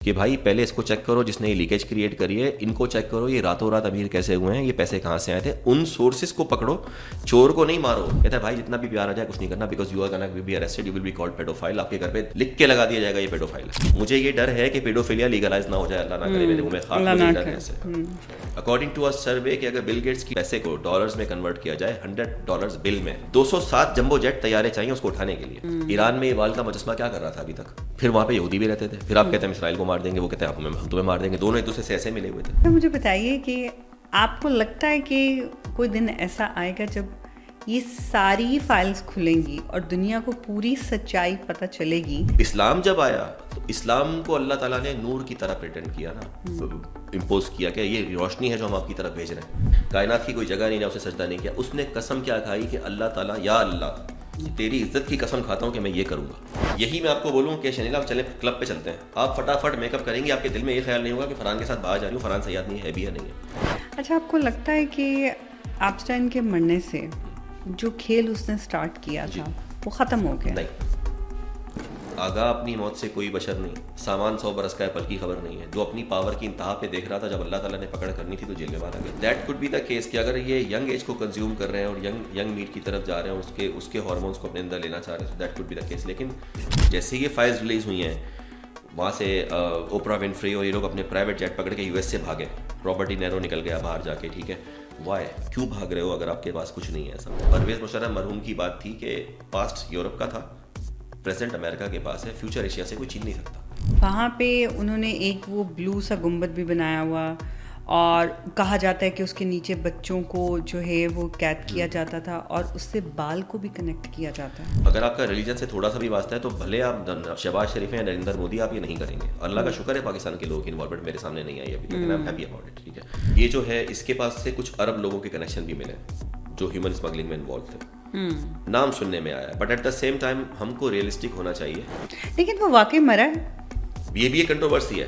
کہ بھائی پہلے اس کو چیک کرو جس نے یہ لیکیج کریٹ کری ہے, ان کو چیک کرو یہ راتوں رات امیر کیسے ہوئے ہیں, یہ پیسے کہاں سے آئے تھے, ان سورسز کو پکڑو, چور کو نہیں مارو. کہتا ہے بھائی جتنا بھی پیار آ جائے کچھ نہیں کرنا, because you are gonna be arrested, you will be called paedophile. آپ کے گھر پہ لکھ کے لگا دیا جائے گا یہ پیڈوفائل ہے. مجھے یہ ڈر ہے کہ پیڈوفیلیا لیگلائز نہ ہو جائے, اللہ نہ کرے, میرے منہ میں خاک, مجھے ڈر ہے اس سے. اکارڈنگ ٹو ا سروے کہ اگر بل گیٹس کی پیسے کو ڈالرز میں کنورٹ کیا جائے, $100 بل میں 207 جمبو جیٹ طیارے چاہیے اس کو اٹھانے کے لیے. ایران میں یہ وال کا مجسمہ کیا کر رہا تھا ابھی تک؟ پھر وہاں پہ یہودی بھی رہتے تھے. پھر آپ کہتے ہیں اسرائیل کو مار دیں گے, وہ کہتے ہیں ہم تمہیں مار دیں گے. دونوں ایک دوسرے سے ایسے ملے ہوئے تھے. مجھے بتائیے کہ آپ کو لگتا ہے کہ کوئی دن ایسا آئے گا جب یہ ساری فائلز کھلیں گی اور دنیا کو پوری سچائی پتہ چلے گی؟ اسلام جب آیا تو اسلام کو اللہ تعالیٰ نے نور کی طرح پریٹینڈ کیا نا, امپوز کیا کہ یہ روشنی ہے جو ہم آپ کی طرف بھیج رہے ہیں. کائنات کی کوئی جگہ نہیں ہے اسے سجدہ نہیں کیا. اس نے قسم کیا کھائی کہ اللہ تعالیٰ, یا اللہ تیری عزت کی قسم کھاتا ہوں کہ میں یہ کروں گا. یہی میں آپ کو بولوں کہ شنیلا آپ چلیں کلب پہ چلتے ہیں, آپ فٹافٹ میک اپ کریں گے, آپ کے دل میں یہ خیال نہیں ہوگا کہ فرحان کے ساتھ باہر جا رہی ہوں, فرحان صحیح آدمی ہے بھی یا نہیں ہے. اچھا, آپ کو لگتا ہے کہ ایپسٹائن کے مرنے سے جو کھیل اس نے سٹارٹ کیا تھا وہ ختم ہو گیا؟ نہیں, آگاہ اپنی موت سے کوئی بشر نہیں, سامان 100 برس کا ہے پل کی خبر نہیں ہے. جو اپنی پاور کی انتہا پہ دیکھ رہا تھا, جب اللہ تعالیٰ نے پکڑ کرنی تھی تو جیل میں مارا گیا. That code be the case کہ اگر یہ ینگ ایج کو کنزیوم کر رہے ہیں اور ینگ میٹ کی طرف جا رہے ہیں, اس کے ہارمونس کو اپنے اندر لینا چاہ رہے ہیں, that code be the case. لیکن جیسے یہ فائلز ریلیز ہوئی ہیں, وہاں سے اوپرا ونفری اور یہ لوگ اپنے پرائیویٹ جیٹ پکڑ کے US سے بھاگے, رابرٹ ڈی نیرو نکل گیا باہر جا کے. ٹھیک ہے, وائی, کیوں بھاگ رہے ہو اگر آپ کے پاس کچھ نہیں ہے ایسا؟ پرویز مشرف مرحوم کی بات تھی کہ پاسٹ یورپ کا تھا, پریزنٹ امریکہ کے پاس ہے, فیوچر ایشیا سے کوئی چھین نہیں سکتا. وہاں پہ انہوں نے ایک وہ بلو سا گنبد بھی بنایا ہوا, اور کہا جاتا ہے کہ اس کے نیچے بچوں کو جو ہے وہ قید کیا جاتا تھا اور اس سے بال کو بھی کنیکٹ کیا جاتا ہے. اگر آپ کا ریلیجن سے تھوڑا سا بھی واسطہ ہے تو بھلے آپ شہباز شریف یا نریندر مودی, آپ یہ نہیں کریں گے. اللہ کا شکر ہے پاکستان کے لوگوں کی انوالومنٹ میرے سامنے نہیں آئی ابھی تک, I am happy about it. ٹھیک ہے, یہ جو ہے اس کے پاس سے کچھ عرب لوگوں کے کنیکشن بھی ملے جو ہیومن اسمگلنگ میں انوالو تھے, نام سننے میں آیا. But at the same time ہم کو ریئلسٹک ہونا چاہیے. لیکن وہ واقعی مرا ہے, یہ بھی ایک کنٹروورسی ہے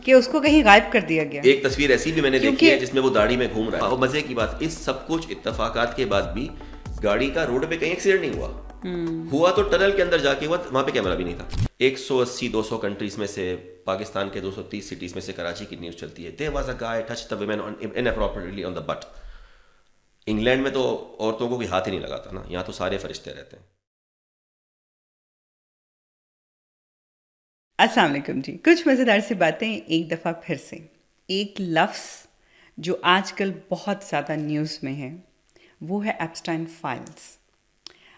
کہ اس کو کہیں غائب کر دیا گیا. ایک تصویر ایسی بھی میں نے دیکھی ہے جس میں وہ داڑھی میں گھوم رہا ہے. اور مزے کی بات, اس سب کچھ اتفاقات کے بعد بھی گاڑی کا روڈ پہ کہیں ایکسیڈنٹ نہیں ہوا تو ٹنل کے اندر جا کے ہوا, وہاں پہ کیمرہ بھی نہیں تھا. 180-200 کنٹریز میں سے, پاکستان کے 230 سٹیز میں سے کراچی کی نیوز چلتی ہے, there was a guy touched the women inappropriately on the butt. England میں تو عورتوں کو کوئی ہاتھ ہی نہیں لگاتا نا, یہاں تو سارے فرشتے رہتے ہیں. السلام علیکم جی. کچھ مزیدار سی باتیں ایک دفعہ پھر سے. ایک لفظ جو آج کل بہت زیادہ نیوز میں ہے وہ ہے ایپسٹائن فائلز.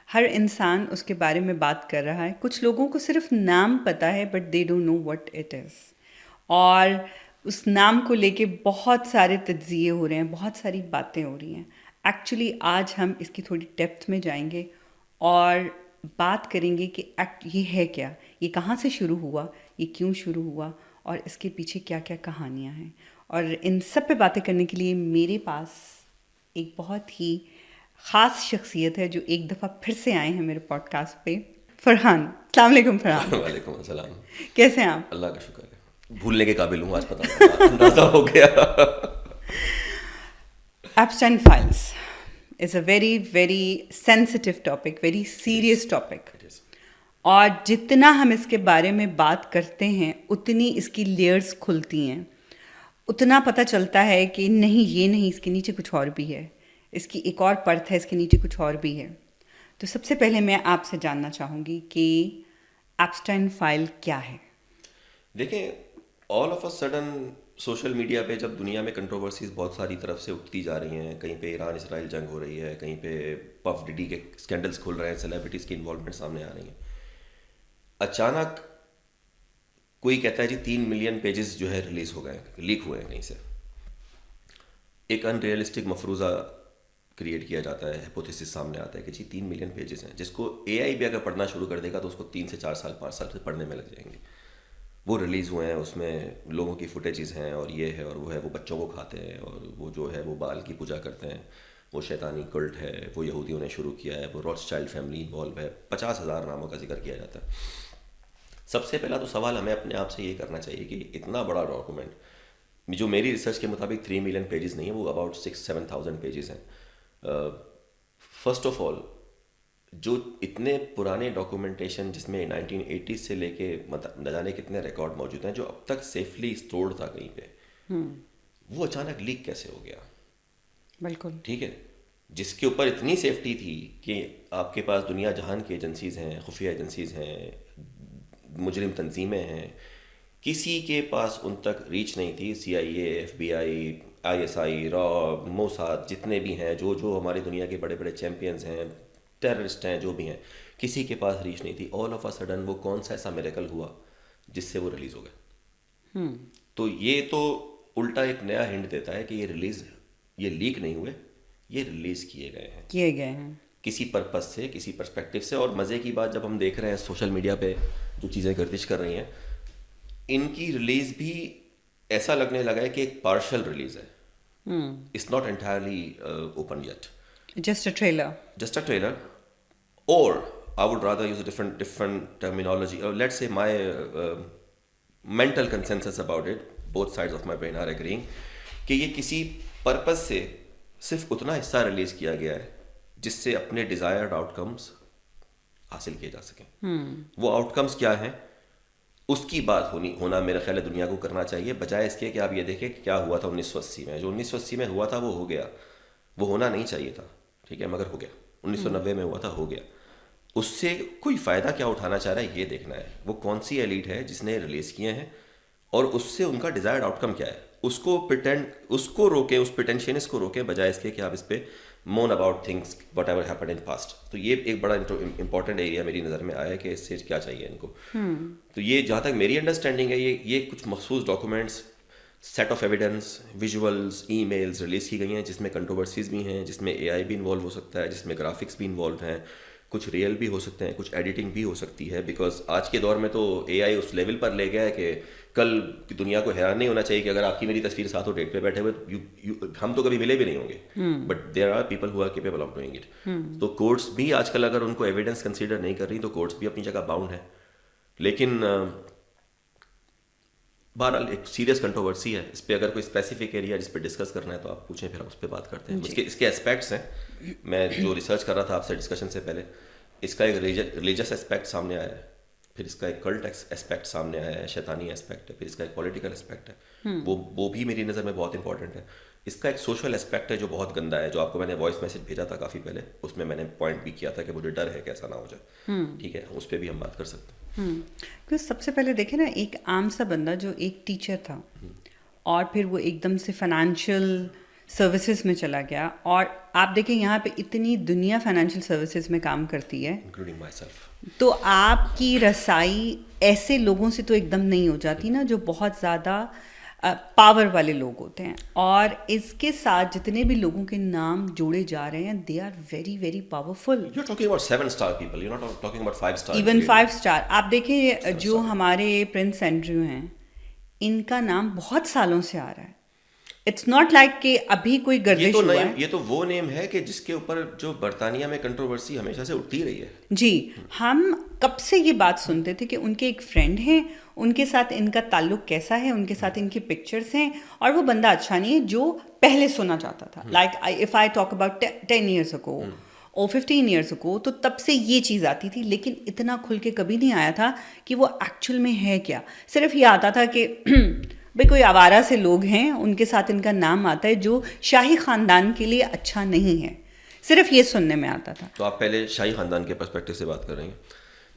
ہر انسان اس کے بارے میں بات کر رہا ہے. کچھ لوگوں کو صرف نام پتہ ہے but they don't know what it is, اور اس نام کو لے کے بہت سارے تجزیے ہو رہے ہیں, بہت ساری باتیں ہو رہی ہیں. ایکچولی آج ہم اس کی تھوڑی ڈیپتھ میں جائیں گے اور بات کریں گے کہ یہ ہے کیا, یہ کہاں سے شروع ہوا, یہ کیوں شروع ہوا, اور اس کے پیچھے کیا کیا کہانیاں ہیں. اور ان سب پہ باتیں کرنے کے لیے میرے پاس ایک بہت ہی خاص شخصیت ہے جو ایک دفعہ پھر سے آئے ہیں میرے پوڈ کاسٹ پہ. فرحان, السلام علیکم. فرحان وعلیکم السلام. کیسے ہیں آپ؟ اللہ کا شکر ہے, بھولنے کے قابل ہوں, آج پتہ اندازہ ہو گیا. Epstein files is a very very sensitive topic, very serious topic. اور جتنا ہم اس کے بارے میں بات کرتے ہیں اتنی اس کی لیئرز کھلتی ہیں, اتنا پتہ چلتا ہے کہ نہیں, یہ نہیں, اس کے نیچے کچھ اور بھی ہے, اس کی ایک اور پرت ہے, اس کے نیچے کچھ اور بھی ہے. تو سب سے پہلے میں آپ سے جاننا چاہوں گی کہ ایپسٹائن فائل کیا ہے. دیکھیں, all of a sudden social media پہ جب دنیا میں کنٹروورسیز بہت ساری طرف سے اٹھتی جا رہی ہیں, کہیں پہ ایران اسرائیل جنگ ہو رہی ہے, کہیں پہ پف ڈیڈی کے اسکینڈلس کھل رہے ہیں, سیلیبریٹیز کی انوالومنٹ سامنے آ رہی ہیں, اچانک کوئی کہتا ہے جی 3 ملین پیجز جو ہے ریلیز ہو گئے, لیک ہوئے ہیں کہیں سے. ایک ان ریئلسٹک مفروضہ کریٹ کیا جاتا ہے, ہیپوتھیسس سامنے آتا ہے کہ جی 3 ملین پیجز ہیں, جس کو AI بھی اگر پڑھنا شروع کر دے گا تو اس کو 3 سے 4 سال 5 سال سے پڑھنے میں لگ جائیں گے. وہ ریلیز ہوئے ہیں, اس میں لوگوں کی فوٹیجز ہیں, اور یہ ہے اور وہ ہے, وہ بچوں کو کھاتے ہیں, اور وہ جو ہے وہ بال کی پوجا کرتے ہیں, وہ شیطانی کلٹ ہے, وہ یہودیوں نے شروع کیا ہے, وہ روتھ چائلڈ فیملی انوالو ہے, 50,000 ناموں کا ذکر کیا جاتا ہے. سب سے پہلا تو سوال ہمیں اپنے آپ سے یہ کرنا چاہیے کہ اتنا بڑا ڈاکومنٹ جو میری ریسرچ کے مطابق 3 ملین پیجز نہیں ہے, وہ اباؤٹ 6-7 thousand پیجز ہیں. فرسٹ آف آل جو اتنے پرانے ڈاکومنٹیشن جس میں 1980 سے لے کے نہ جانے کتنے ریکارڈ موجود ہیں جو اب تک سیفلی اسٹورڈ تھا کہیں پہ، وہ اچانک لیک کیسے ہو گیا؟ بالکل ٹھیک ہے، جس کے اوپر اتنی سیفٹی تھی کہ آپ کے پاس دنیا جہان کی ایجنسیز ہیں، خفیہ ایجنسیز ہیں، مجرم تنظیمیں ہیں، کسی کے پاس ان تک ریچ نہیں تھی. CIA، FBI، ISI، را، موساد، جتنے بھی ہیں، جو ہماری دنیا کے بڑے بڑے چیمپئنز ہیں، ٹیررسٹ ہیں، جو بھی ہیں، کسی کے پاس ریچ نہیں تھی. آل آف اے سڈن وہ کون سا ایسا میریکل ہوا جس سے وہ ریلیز ہو گئے؟ تو یہ تو الٹا ایک نیا ہنٹ دیتا ہے کہ یہ لیک نہیں ہوئے، یہ ریلیز کیے گئے ہیں کسی پرپس سے، کسی پرسپیکٹو سے. اور مزے کی بات، جب ہم دیکھ رہے ہیں سوشل میڈیا پہ جو چیزیں گردش کر رہی ہیں، ان کی ریلیز بھی ایسا لگنے لگا ہے کہ ایک پارشل ریلیز ہے. It's not entirely open yet, just a trailer. اور I would rather use a different terminology. Let's say my mental consensus about it, both sides of my brain are agreeing کہ یہ کسی purpose سے صرف اتنا حصہ release کیا گیا ہے جس سے اپنے ڈیزائرڈ آؤٹ کمس حاصل کیے جا سکیں. وہ آؤٹ کمس کیا ہیں اس کی بات ہونا میرا خیال ہے دنیا کو کرنا چاہیے، بجائے اس کے کہ آپ یہ دیکھیں کہ کیا ہوا تھا 1980 میں. جو 1980 میں ہوا تھا وہ ہو گیا، وہ ہونا نہیں چاہیے تھا، ٹھیک ہے، مگر ہو گیا. 1990 میں ہوا تھا، ہو گیا. اس سے کوئی فائدہ کیا اٹھانا چاہ رہا ہے یہ دیکھنا ہے. وہ کون سی ایلیٹ ہے جس نے ریلیز کیے ہیں اور اس سے ان کا ڈیزائرڈ آؤٹ کم کیا ہے. اس کو روکیں، اس پریٹینشنس کو روکیں، بجائے اس کے کہ آپ اس پہ moan about things whatever happen in past. تو یہ ایک بڑا امپورٹنٹ ایریا میری نظر میں آیا ہے کہ اس سے کیا چاہیے ان کو. تو یہ جہاں تک میری انڈرسٹینڈنگ ہے، یہ کچھ مخصوص documents, set of evidence, visuals, emails release کی گئی ہیں جس میں کنٹروورسیز بھی ہیں، جس میں AI بھی انوالو ہو سکتا ہے، جس میں گرافکس بھی انوالو ہیں، کچھ ریئل بھی ہو سکتے ہیں، کچھ ایڈیٹنگ بھی ہو سکتی ہے. بیکاز آج کے دور میں تو AI اس لیول پر لے گیا ہے کہ کل کی دنیا کو حیران نہیں ہونا چاہیے کہ اگر آپ کی میری تصویر ساتھ ہو ڈیٹ پہ بیٹھے ہوئے، ہم تو کبھی ملے بھی نہیں ہوں گے، but there are people who are capable of doing it. تو کورٹس بھی آج کل اگر ان کو ایویڈنس کنسیڈر نہیں کر رہی تو کورٹس بھی اپنی جگہ باؤنڈ ہیں. لیکن بہرحال ایک سیریس کنٹروورسی ہے اس پہ. اگر کوئی اسپیسیفک ایریا جس پہ ڈسکس کرنا ہے تو آپ پوچھیں، پھر ہم اس پہ بات کرتے ہیں. اس کے اسپیکٹس ہیں. میں جو ریسرچ کر رہا تھا آپ سے ڈسکشن سے پہلے، اس کا ایک ریلیجس اسپیکٹ سامنے آیا ہے، پھر اس کا ایک کلٹ اسپیکٹ سامنے آیا ہے، شیطانی اسپیکٹ ہے، پھر اس کا ایک پولیٹیکل اسپیکٹ ہے، وہ بھی میری نظر میں بہت امپورٹنٹ ہے. اس کا ایک سوشل اسپیکٹ ہے جو بہت گندا ہے، جو آپ کو میں نے وائس میسج بھیجا تھا کافی پہلے، اس میں نے پوائنٹ بھی کیا تھا کہ مجھے ڈر ہے کہ ایسا نہ ہو جائے. ٹھیک ہے، اس پہ بھی ہم بات کر سکتے ہیں. کیونکہ سب سے پہلے دیکھیں نا، ایک عام سا بندہ جو ایک ٹیچر تھا اور پھر وہ ایک دم سے فائنینشیل سروسز میں چلا گیا. اور آپ دیکھیں یہاں پہ اتنی دنیا فائنینشیل سروسز میں کام کرتی ہے، انکلوڈنگ مائی سیلف. تو آپ کی رسائی ایسے لوگوں سے تو ایک دم نہیں ہو جاتی نا، جو بہت زیادہ پاور والے لوگ ہوتے ہیں. اور اس کے ساتھ جتنے بھی لوگوں کے نام جوڑے جا رہے ہیں، they are very very powerful. You're talking about 7-star people, you're not talking about 5-star. Even 5 star. آپ دیکھیں جو ہمارے پرنس اینڈریو ہیں، ان کا نام بہت سالوں سے آ رہا ہے. اٹس ناٹ لائک کہ ابھی کوئی گردش ہوا ہے. یہ تو وہ نیم ہے کہ جس کے اوپر جو برطانیہ میں کنٹروورسی ہمیشہ سے اٹھتی رہی ہے. جی، ہم کب سے یہ بات سنتے تھے کہ ان کے ایک فرینڈ ہیں، ان کے ساتھ ان کا تعلق کیسا ہے، ان کے ساتھ ان کی پکچرز ہیں، اور وہ بندہ اچھا نہیں ہے جو پہلے سنا جاتا تھا. Like if I talk about 10 years ago اور 15 ایئرس اگو، تو تب سے یہ چیز آتی تھی. لیکن اتنا کھل کے کبھی نہیں آیا تھا کہ وہ ایکچوئل میں ہے کیا. صرف یہ آتا تھا کہ بھئی کوئی آوارہ سے لوگ ہیں، ان کے ساتھ ان کا نام آتا ہے جو شاہی خاندان کے لیے اچھا نہیں ہے. صرف یہ سننے میں آتا تھا. تو آپ پہلے شاہی خاندان کے پرسپیکٹو سے بات کر رہے ہیں.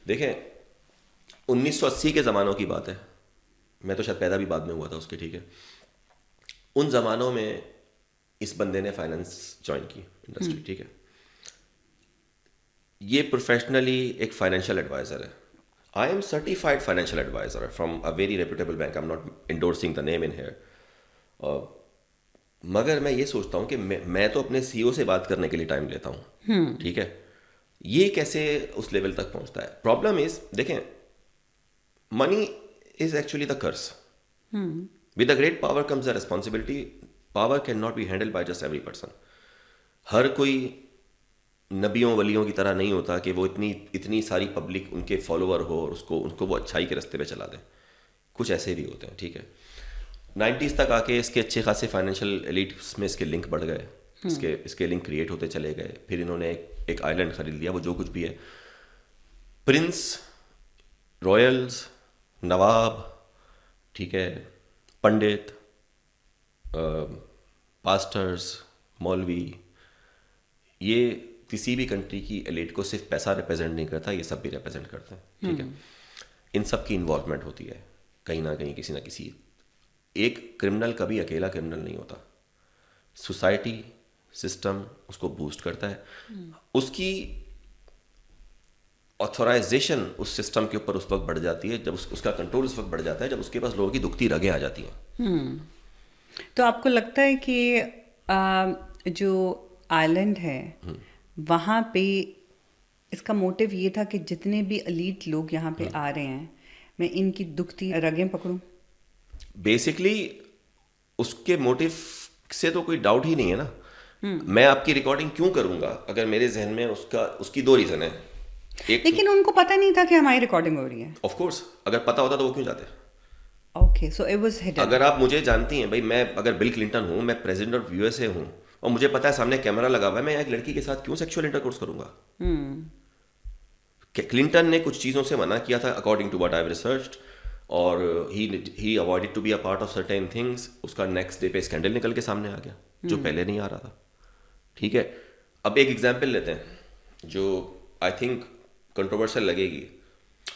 دیکھیں 1980 کے زمانوں کی بات ہے، میں تو شاید پیدا بھی بعد میں ہوا تھا اس کے. ٹھیک ہے، ان زمانوں میں اس بندے نے فائنینس جوائن کی انڈسٹری. ٹھیک ہے، یہ پروفیشنلی ایک فائنینشیل ایڈوائزر ہے. I am certified financial advisor from a very reputable bank. I'm not endorsing the name in here. مگر میں یہ سوچتا ہوں کہ میں تو اپنے CEO سے بات کرنے کے لیے ٹائم لیتا ہوں. ٹھیک ہے، یہ کیسے اس لیول تک پہنچتا ہے؟ پرابلم از، دیکھیں، money is actually the curse. With a great power comes a responsibility. Power can not be handle by just every person. ہر کوئی نبیوں ولیوں کی طرح نہیں ہوتا کہ وہ اتنی ساری پبلک ان کے فالوور ہو اور ان کو وہ اچھائی کے راستے پہ چلا دیں. کچھ ایسے بھی ہوتے ہیں. ٹھیک ہے، 90s تک آ کے اس کے اچھے خاصے فائنینشیل ایلیٹس میں اس کے لنک بڑھ گئے. اسکیلنگ کریٹ ہوتے چلے گئے. پھر انہوں نے ایک آئی لینڈ خرید لیا, وہ جو کچھ بھی ہے, پرنس, رائلز, نواب, ٹھیک ہے, پنڈت, پاسٹرز, مولوی, یہ کسی بھی کنٹری کی ایلیٹ کو صرف پیسہ ریپرزینٹ نہیں کرتا, یہ سب بھی ریپرزینٹ کرتے ہیں, ٹھیک ہے. ان سب کی انوالومنٹ ہوتی ہے کہیں نہ کہیں, کسی نہ کسی. ایک کرمنل کبھی اکیلا کرمنل نہیں ہوتا, سوسائٹی سسٹم اس کو بوسٹ کرتا ہے, اس کی آتھورائزیشن اس سسٹم کے اوپر اس وقت بڑھ جاتی ہے جب اس کا کنٹرول اس وقت بڑھ جاتا ہے جب اس کے پاس لوگوں کی دکھتی رگیں آ جاتی ہیں. تو آپ کو لگتا ہے کہ جو آئلینڈ ہے وہاں پہ اس کا موٹیو یہ تھا کہ جتنے بھی ایلیٹ لوگ یہاں پہ آ رہے ہیں میں ان کی دکھتی رگیں پکڑوں؟ بیسکلی اس کے موٹیو سے تو کوئی ڈاؤٹ ہی نہیں ہے نا. میں آپ کی ریکارڈنگ کیوں کروں گا اگر میرے ذہن میں اس کی دو ریزن ہے. لیکن ان کو پتہ نہیں تھا کہ ہماری ریکارڈنگ ہو رہی ہے. آف کورس اگر پتہ ہوتا تو وہ کیوں جاتے. Okay so it was hidden. اگر آپ مجھے جانتی ہیں بھائی, میں اگر بل کلنٹن ہوں, میں president of U S A ہوں, اور مجھے پتا ہے سامنے کیمرہ لگا ہوا ہے, میں ایک لڑکی کے ساتھ کیوں سیکشول انٹرکورس کروں گا. کلنٹن نے کچھ چیزوں سے منع کیا تھا according to what I researched, اور he avoided to be a part of certain things. اس کا نیکسٹ ڈے پہ اسکینڈل نکل کے سامنے آ گیا جو پہلے نہیں آ رہا تھا, ٹھیک ہے. اب ایک ایگزامپل لیتے ہیں جو آئی تھنک کنٹروورشل لگے گی.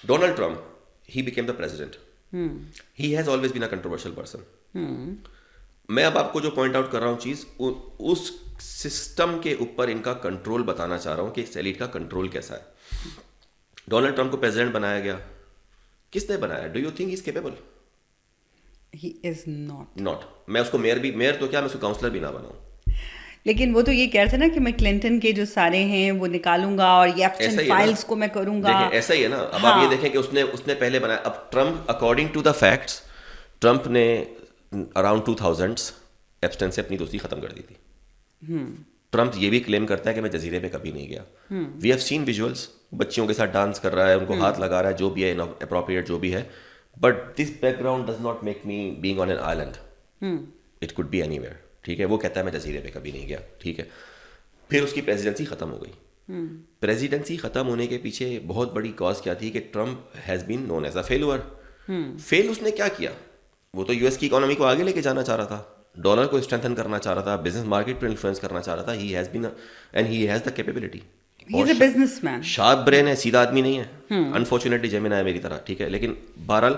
Donald Trump, he became the president, he has always been a controversial person. میں اب آپ کو جو پوائنٹ آؤٹ کر رہا ہوں چیز, اس سسٹم کے اوپر ان کا کنٹرول بتانا چاہ رہا ہوں کہ اس ایلیٹ کا کنٹرول کیسا ہے. ڈونلڈ ٹرمپ کو پریزیڈنٹ بنایا گیا, کس نے بنایا؟ Do you think he is capable? He is not. میں اس کو میئر تو کیا, میں اس کو کاؤنسلر بھی نہ بناؤں. لیکن وہ تو یہ کہہ رہے تھے نا کہ میں کلنٹن کے جو سارے ہیں وہ نکالوں گا اور یہ ایپسٹین فائلز کو میں کروں گا. دیکھیں ایسا ہی ہے نا. اب آپ یہ دیکھیں کہ اس نے پہلے بنایا. اب Trump according to the facts, Trump نے اراؤنڈ 2000s ایپسٹین سے اپنی دوستی ختم کر دی تھی. ٹرمپ یہ بھی کلیم کرتا ہے کہ میں جزیرے پہ کبھی نہیں گیا. وی ہیو سین ویژولس, بچیوں کے ساتھ ڈانس کر رہا ہے, ان کو ہاتھ لگا رہا ہے, جو بھی ہے اپروپریٹ جو بھی ہے, but this background does not make me being on an island. It could be anywhere, ٹھیک ہے. وہ کہتا ہے میں جزیرے پہ کبھی نہیں گیا, ٹھیک ہے. پھر اس کی پریزیڈنسی ختم ہو گئی. پریزیڈنسی ختم ہونے کے پیچھے بہت بڑی کاز کیا تھی کہ Trump has been known as a failure. Fail اس نے کیا کیا؟ وہ تو یو ایس کی اکانومی کو آگے لے کے جانا چاہ رہا تھا, ڈالر کو اسٹرینتھن کرنا چاہ رہا تھا, بزنس مارکیٹ پہ انفلوئنس کرنا چاہ رہا تھا. He has been and he has the capability. He is a business man, sharp brain ہے, سیدھا آدمی نہیں ہے. انفارچونیٹلی جیمنا ہے میری طرح, ٹھیک ہے. لیکن بہرحال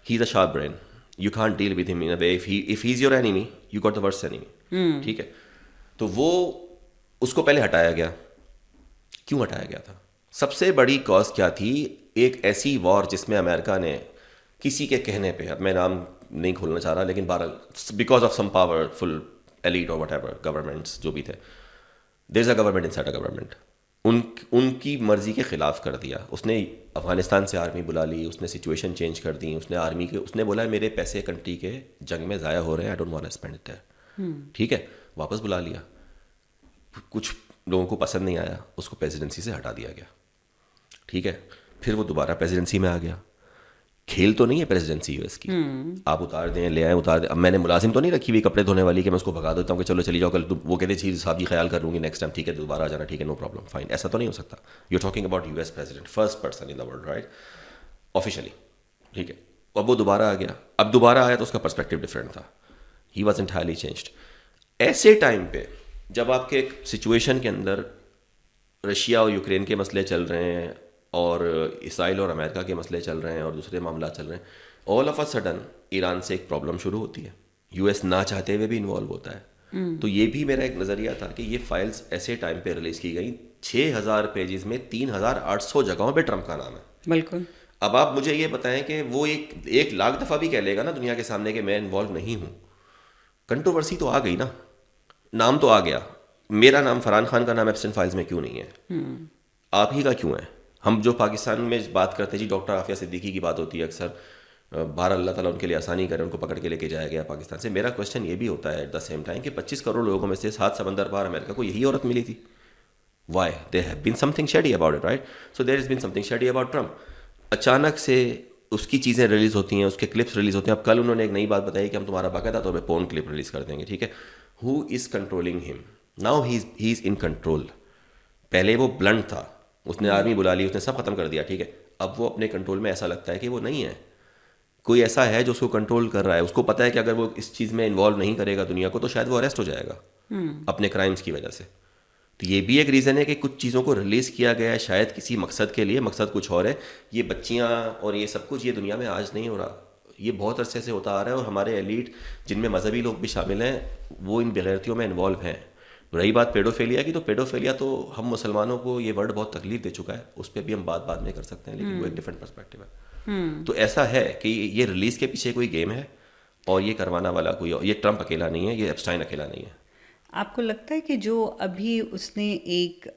he is a sharp brain. You can't deal with him in a way. If he's your enemy, you got the worst enemy. ٹھیک ہے. تو وہ اس کو پہلے ہٹایا گیا. کیوں ہٹایا گیا تھا؟ سب سے بڑی کاز کیا تھی؟ ایک ایسی وار جس میں امریکہ نے کسی کے کہنے پہ, اب میں نام نہیں کھولنا چاہ رہا, لیکن بہرحال because of some powerful elite اور وٹ ایور گورنمنٹس جو بھی تھے, there is a government inside a government, ان کی مرضی کے خلاف کر دیا. اس نے افغانستان سے آرمی بلا لی, اس نے سچویشن چینج کر دی, اس نے آرمی کے, اس نے بولا میرے پیسے کنٹری کے جنگ میں ضائع ہو رہے ہیں, I don't want to spend it there, ٹھیک ہے. واپس بلا لیا. کچھ لوگوں کو پسند نہیں آیا, اس کو پریزیڈنسی سے ہٹا دیا گیا, ٹھیک ہے. پھر وہ دوبارہ پریزیڈنسی میں آ گیا. کھیل تو نہیں ہے پریزیڈنسی یو ایس کی, آپ اتار دیں لے آئیں اتار دیں. اب میں نے ملازم تو نہیں رکھی ہوئی کپڑے دھونے والی کہ میں اس کو بھگا دیتا ہوں کہ چلو چلی جاؤ کل, وہ کہتے چیز صاحب جی خیال کر لوں گی نیکسٹ ٹائم, ٹھیک ہے دوبارہ آ جانا, ٹھیک ہے نو پرابلم فائن. ایسا تو نہیں ہو سکتا. You are talking about U S president, first person in the world, right, officially, ٹھیک ہے. اب وہ دوبارہ آ گیا. اب دوبارہ آیا تو اس کا پرسپیکٹیو ڈفرینٹ تھا. He was entirely changed. ایسے ٹائم پہ جب آپ کے ایک سچویشن کے اندر رشیا اور یوکرین کے مسئلے چل رہے ہیں, اور اسرائیل اور امریکہ کے مسئلے چل رہے ہیں, اور دوسرے معاملات چل رہے ہیں, all of a sudden Iran سے ایک پرابلم شروع ہوتی ہے. یو ایس نہ چاہتے ہوئے بھی انوالو ہوتا ہے. تو یہ بھی میرا ایک نظریہ تھا کہ یہ فائلز ایسے ٹائم پہ ریلیز کی گئی. 6000 پیجز میں 3800 جگہوں پہ ٹرمپ کا نام ہے. بالکل. اب آپ مجھے یہ بتائیں کہ وہ ایک لاکھ دفعہ بھی کہہ لے گا نا دنیا کے سامنے کہ میں انوالو نہیں ہوں, کنٹروورسی تو آ گئی نا, نام تو آ گیا. میرا نام, فرحان خان کا نام ایپسٹین فائلز میں کیوں نہیں ہے؟ آپ ہی کا کیوں ہے؟ ہم جو پاکستان میں بات کرتے ہیں جی, ڈاکٹر عافیہ صدیقی کی بات ہوتی ہے اکثر, بہر اللہ تعالیٰ ان کے لیے آسانی کرے, ان کو پکڑ کے لے کے جایا گیا پاکستان سے. میرا کوشچن یہ بھی ہوتا ہے ایٹ دا سیم ٹائم کہ 25 کروڑ لوگوں میں سے 7 سمندر پار امریکہ کو یہی عورت ملی تھی. Why? There have been something shady about it, right. So there is been something shady about Trump. اچانک سے اس کی چیزیں ریلیز ہوتی ہیں, اس کے کلپس ریلیز ہوتے ہیں. اب کل انہوں نے ایک نئی بات بتائی کہ ہم تمہارا باقاعدہ طور پہ پورن کلپ ریلیز کر دیں گے, ٹھیک ہے. ہو از کنٹرولنگ ہم؟ Now he is in control. پہلے وہ بلنٹ تھا, اس نے آرمی بلا لی, اس نے سب ختم کر دیا, ٹھیک ہے. اب وہ اپنے کنٹرول میں ایسا لگتا ہے کہ وہ نہیں ہے, کوئی ایسا ہے جو اس کو کنٹرول کر رہا ہے. اس کو پتہ ہے کہ اگر وہ اس چیز میں انوالو نہیں کرے گا دنیا کو تو شاید وہ اریسٹ ہو جائے گا اپنے کرائمز کی وجہ سے. تو یہ بھی ایک ریزن ہے کہ کچھ چیزوں کو ریلیز کیا گیا ہے شاید کسی مقصد کے لیے, مقصد کچھ اور ہے. یہ بچیاں اور یہ سب کچھ یہ دنیا میں آج نہیں ہو رہا, یہ بہت عرصے سے ہوتا آ رہا ہے. اور ہمارے ایلیٹ جن میں مذہبی لوگ بھی شامل ہیں وہ ان بغیرتیوں میں انوالو ہیں. رہی بات پیڈوفیلیا کی, تو پیڈوفیلیا تو ہم مسلمانوں کو یہ ورڈ بہت تکلیف دے چکا ہے, اس پہ بھی ہم بعد میں کر سکتے ہیں, لیکن وہ ایک ڈفرینٹ پرسپیکٹیو ہے. تو ایسا ہے کہ یہ ریلیز کے پیچھے کوئی گیم ہے اور یہ کروانا والا کوئی, یہ ٹرمپ اکیلا نہیں ہے, یہ ایپسٹائن اکیلا نہیں ہے. آپ کو لگتا ہے کہ جو ابھی اس نے ایک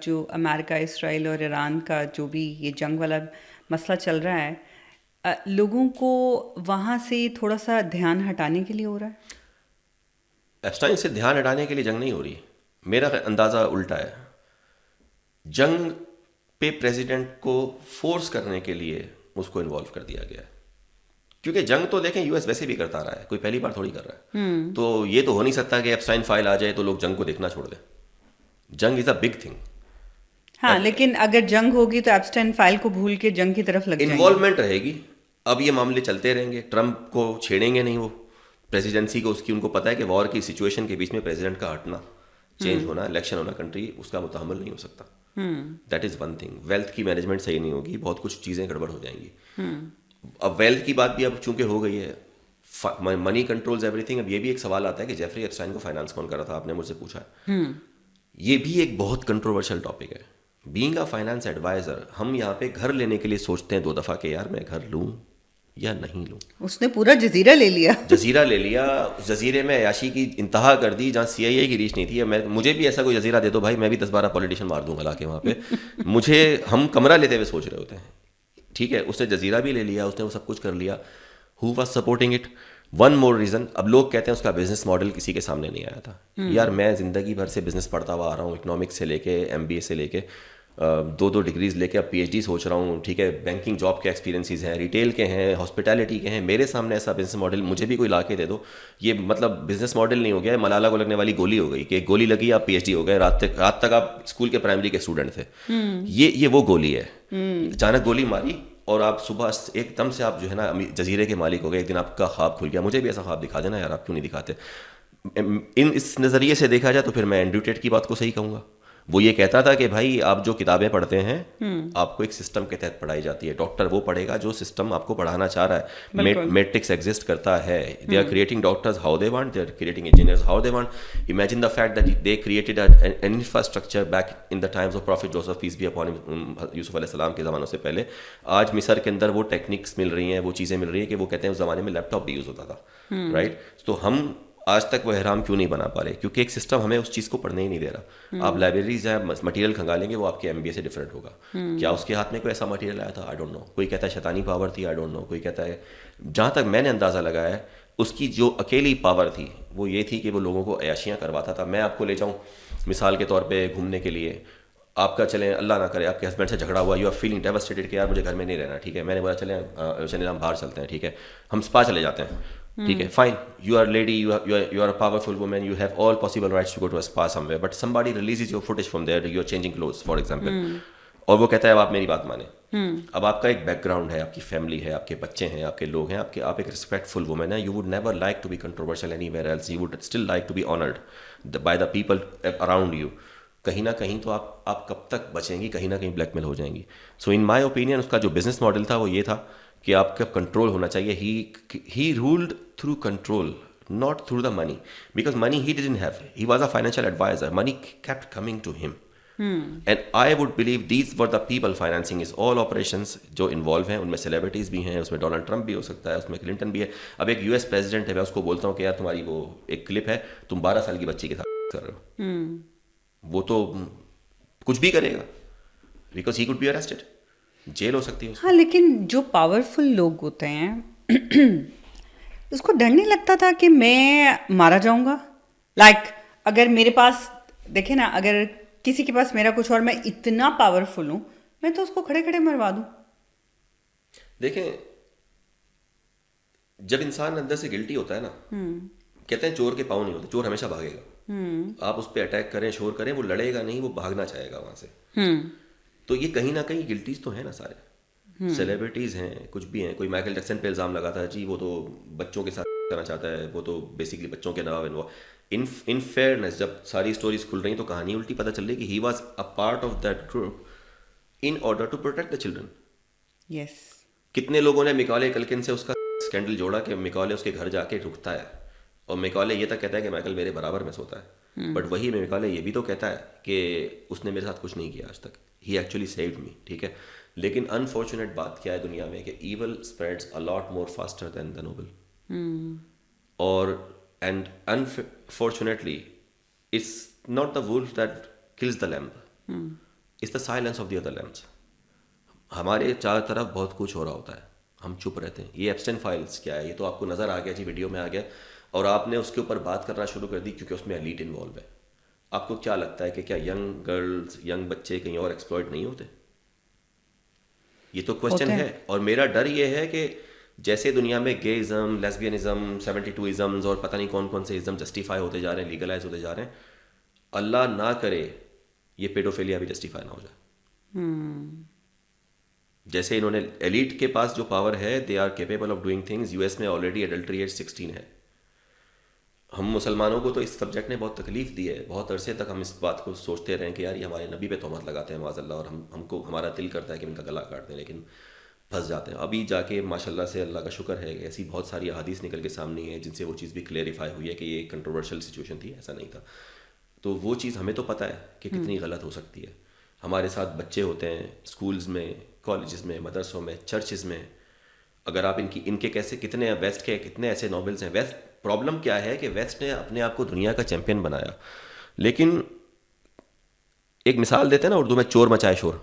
جو امریکہ اسرائیل اور ایران کا جو بھی یہ جنگ والا مسئلہ چل رہا ہے, لوگوں کو وہاں سے تھوڑا سا دھیان ہٹانے کے لیے ہو رہا ہے؟ ایپسٹائن سے دھیان ہٹانے کے لیے جنگ نہیں ہو رہی, میرا اندازہ الٹا ہے. جنگ پہ پریزیڈنٹ کو فورس کرنے کے لیے اس کو انوالو کر دیا گیا ہے, کیونکہ جنگ تو دیکھیں یو ایس ویسے بھی کرتا رہا ہے, کوئی پہلی بار تھوڑی کر رہا ہے. تو یہ تو ہو نہیں سکتا کہ ایپسٹائن فائل آ جائے تو لوگ جنگ کو دیکھنا چھوڑ دیں. جنگ از اے بگ تھنگ. ہاں, لیکن اگر جنگ ہوگی تو ایپسٹائن فائل کو بھول کے جنگ کی طرف لگ جائیں گے. انوالومنٹ رہے گی. اب یہ معاملے چلتے رہیں گے, ٹرمپ کو چھیڑیں گے نہیں وہ پریزیڈنسی کو, اس کی ان کو پتہ ہے کہ وار کی سچویشن کے بیچ میں پریزیڈنٹ کا ہٹنا, چینج ہونا, الیکشن ہونا کنٹری, اس کا متحمل نہیں ہو سکتا. That is one thing. Wealth کی مینجمنٹ صحیح نہیں ہوگی, بہت کچھ چیزیں گڑبڑ ہو جائیں گی. اب ویلتھ کی بات بھی اب چونکہ ہو گئی ہے, منی کنٹرولز ایوری تھنگ. اب یہ بھی ایک سوال آتا ہے کہ جیفری ایپسٹائن کو فائنانس کون کر رہا تھا, آپ نے مجھ سے پوچھا. یہ بھی ایک بہت کنٹروورشل ٹاپک ہے. بینگ اے فائنانس ایڈوائزر, ہم یہاں پہ گھر لینے کے لیے سوچتے ہیں 2 دفعہ کہ یار میں گھر لوں یا نہیں لوں. اس نے پورا جزیرہ لے لیا, جزیرہ لے لیا, اس جزیرے میں عیاشی کی انتہا کر دی جہاں سی آئی اے کی ریچ نہیں تھی. مجھے بھی ایسا کوئی جزیرہ دے دو بھائی, میں بھی 10-12 پولیٹیشین مار دوں گا لا کے وہاں پہ. مجھے, ہم کمرہ لیتے ہوئے سوچ رہے ہوتے ہیں, ٹھیک ہے. اس نے جزیرہ بھی لے لیا, اس نے وہ سب کچھ کر لیا. Who was supporting it? One more reason, اب لوگ کہتے ہیں اس کا بزنس ماڈل کسی کے سامنے نہیں آیا تھا. یار میں زندگی بھر سے بزنس پڑھتا ہوا آ رہا ہوں, اکنامکس سے لے کے MBA سے لے کے 2 ڈگریز لے کے اب PhD سوچ رہا ہوں, ٹھیک ہے. بینکنگ جاب کے ایکسپیرینسز ہیں, ریٹیل کے ہیں, ہاسپٹیلٹی کے ہیں. میرے سامنے ایسا بزنس ماڈل مجھے بھی کوئی لا کے دے دو. یہ مطلب بزنس ماڈل نہیں ہو گیا, ملالہ کو لگنے والی گولی ہو گئی کہ ایک گولی لگی آپ PhD ہو گئے, رات تک آپ اسکول کے پرائمری کے اسٹوڈنٹ تھے. یہ وہ گولی ہے. اچانک گولی ماری اور آپ صبح ایک دم سے آپ جو ہے نا جزیرے کے مالک ہو گئے. ایک دن آپ کا خواب کھل گیا. مجھے بھی ایسا خواب دکھا دینا یار, آپ کیوں نہیں دکھاتے. اس نظریے سے دیکھا جائے تو پھر میں اینڈریو ٹیٹ کی بات کو صحیح کہوں گا. وہ یہ کہتا تھا کہ بھائی آپ جو کتابیں پڑھتے ہیں آپ کو ایک سسٹم کے تحت پڑھائی جاتی ہے. ڈاکٹر وہ پڑھے گا جو سسٹم آپ کو پڑھانا چاہ رہا ہے. میٹرکس ایگزسٹ کرتا ہے. They are creating doctors how they want, they are creating engineers how they want. Imagine the fact that they created an infrastructure back in the times of prophet Joseph peace be upon Yusuf علیہ السلام کے زمانوں سے پہلے. آج مصر کے اندر وہ ٹیکنیکس مل رہی ہیں, وہ چیزیں مل رہی ہیں کہ وہ کہتے ہیں اس زمانے میں لیپ ٹاپ بھی یوز ہوتا تھا, رائٹ. تو ہم آج تک وہ احرام کیوں نہیں بنا پا رہے؟ کیونکہ ایک سسٹم ہمیں اس چیز کو پڑھنے ہی نہیں دے رہا. آپ لائبریریز جائیں, مٹیریل کھنگالیں گے, وہ آپ کے MBA سے ڈفرینٹ ہوگا. کیا اس کے ہاتھ میں کوئی ایسا مٹیریل آیا تھا؟ I don't know. کوئی کہتا ہے شیطانی پاور تھی, آئی ڈونٹ نو. کوئی کہتا ہے, جہاں تک میں نے اندازہ لگایا ہے اس کی جو اکیلی پاور تھی وہ یہ تھی کہ وہ لوگوں کو عیاشیاں کرواتا تھا. میں آپ کو لے جاؤں مثال کے طور پہ گھومنے کے لیے, آپ کا چلیں اللہ نہ کرے آپ کے ہسبینڈ سے جھگڑا ہوا, یو آر فیلنگ ڈیواسٹیٹڈ کہ یار مجھے گھر میں نہیں رہنا, ٹھیک ہے. میں نے بولا چلیں ہم باہر چلتے ہیں, ٹھیک ہے, ہم اسپا چلے جاتے ہیں, ٹھیک ہے, fine. You are lady, you are a powerful woman, you have all possible rights to go to a spa somewhere, but somebody releases your footage from there, you are changing clothes for example, اور وہ کہتا ہے اب آپ میری بات مانیں. اب آپ کا ایک بیک گراؤنڈ ہے, آپ کی فیملی ہے, آپ کے بچے ہیں, آپ کے لوگ ہیں, آپ ایک ریسپیکٹفل وومن ہیں. You would never like to be controversial anywhere else, you would still like to be honoured by the people around you. کہیں نہ کہیں تو آپ کب تک بچیں گی, کہیں نہ کہیں بلیک میل ہو جائیں گی. سو ان مائی اوپینین اس کا جو بزنس ماڈل تھا وہ یہ تھا کہ آپ کا کنٹرول ہونا چاہیے. He ruled through control, not through the money, because money he didn't have. He was a financial advisor. Money kept coming to him. And I would believe these were the people financing his all operations جو involve ہیں. ان میں celebrities بھی ہیں, اس میں Donald Trump بھی ہو سکتا ہے, اس میں کلنٹن بھی ہے. اب ایک US پریزیڈنٹ ہے, میں اس کو بولتا ہوں کہ یار تمہاری وہ ایک کلپ ہے, تم 12 سال کی بچی کے ساتھ کر رہے ہو, وہ تو کچھ بھی کرے گا because he could be arrested, jail ہو سکتی ہے. ہاں, لیکن جو پاورفل لوگ ہوتے ہیں اس کو ڈر نہیں لگتا تھا کہ میں مارا جاؤں گا؟ لائک اگر میرے پاس دیکھیں نا, اگر کسی کے پاس میرا کچھ اور میں اتنا پاورفل ہوں, میں تو اس کو کھڑے کھڑے مروا دوں. دیکھیں جب انسان اندر سے گلٹی ہوتا ہے نا کہتے ہیں چور کے پاؤں نہیں ہوتے, چور ہمیشہ بھاگے گا. آپ اس پہ اٹیک کریں, شور کریں, وہ لڑے گا نہیں, وہ بھاگنا چاہے گا وہاں سے. تو یہ کہیں نہ کہیں گلٹیز تو ہیں نا سارے. سیلیبریٹیز ہیں, کچھ بھی ہیں. کوئی مائیکل جیکسن پہ الزام لگاتا ہے جی وہ تو بچوں کے ساتھ کرنا چاہتا ہے, وہ تو بیسکلی بچوں کے نام. ان فیئرنیس جب ساری اسٹوریز کھل رہی تو کہانی الٹی پتہ چل رہی کہ he was a part of that group in order to protect the children. Yes. کتنے لوگوں نے میکالے کلکن سے اس کا اسکینڈل جوڑا کہ میکالے اس کے گھر جا کے رکتا ہے, اور میکالے یہ تک کہتا ہے کہ مائیکل میرے برابر میں سوتا ہے, بٹ وہی میکالے یہ بھی تو کہتا ہے کہ اس نے میرے ساتھ کچھ نہیں کیا آج تک, ہی ایکچولی سیوڈ می. ٹھیک ہے, لیکن انفارچونیٹ بات کیا ہے دنیا میں کہ evil spreads a lot more faster than the noble. اور and unfortunately it's not the wolf that kills the lamb, it's the silence of the other lambs. ہمارے چاروں طرف بہت کچھ ہو رہا ہوتا ہے, ہم چپ رہتے ہیں. یہ ایپسٹین فائلز کیا ہے, یہ تو آپ کو نظر آ گیا جی, ویڈیو میں آ گیا, اور آپ نے اس کے اوپر بات کرنا شروع کر دی کیونکہ اس میں ایلیٹ انوالو ہے. آپ کو کیا لگتا ہے کہ کیا ینگ گرلز, ینگ بچے کہیں اور ایکسپلائٹ نہیں ہوتے؟ یہ تو کوشچن ہے. اور میرا ڈر یہ ہے کہ جیسے دنیا میں گےازم, لیسبینزم, 72 ازمز اور پتہ نہیں کون کون سے ازم جسٹیفائی ہوتے جا رہے ہیں, لیگلائز ہوتے جا رہے ہیں, اللہ نہ کرے یہ پیڈوفیلیا بھی جسٹیفائی نہ ہو جائے. جیسے انہوں نے ایلیٹ کے پاس جو پاور ہے, they are capable of doing things. U S میں آلریڈی ایڈلٹری ایج 16 ہے. ہم مسلمانوں کو تو اس سبجیکٹ نے بہت تکلیف دی ہے. بہت عرصے تک ہم اس بات کو سوچتے رہے کہ یار یہ ہمارے نبی پہ تہمت لگاتے ہیں معاذ اللہ, اور ہم کو ہمارا دل کرتا ہے کہ ان کا گلا کاٹ دیں, لیکن پھنس جاتے ہیں. ابھی جا کے ماشاء اللہ سے اللہ کا شکر ہے ایسی بہت ساری احادیث نکل کے سامنے ہیں جن سے وہ چیز بھی کلیئریفائی ہوئی ہے کہ یہ کنٹروورشل سچویشن تھی, ایسا نہیں تھا. تو وہ چیز ہمیں تو پتہ ہے کہ کتنی غلط ہو سکتی ہے. ہمارے ساتھ بچے ہوتے ہیں اسکولز میں, کالجز میں, مدرسوں میں, چرچز میں. اگر آپ ان کے کیسے کتنے ویسٹ کے کتنے ایسے ناولز ہیں. ویسٹ پرابلم کیا ہے کہ ویسٹ نے اپنے آپ کو دنیا کا چیمپئن بنایا, لیکن ایک مثال دیتے ہیں نا اردو میں, چور مچائے شور.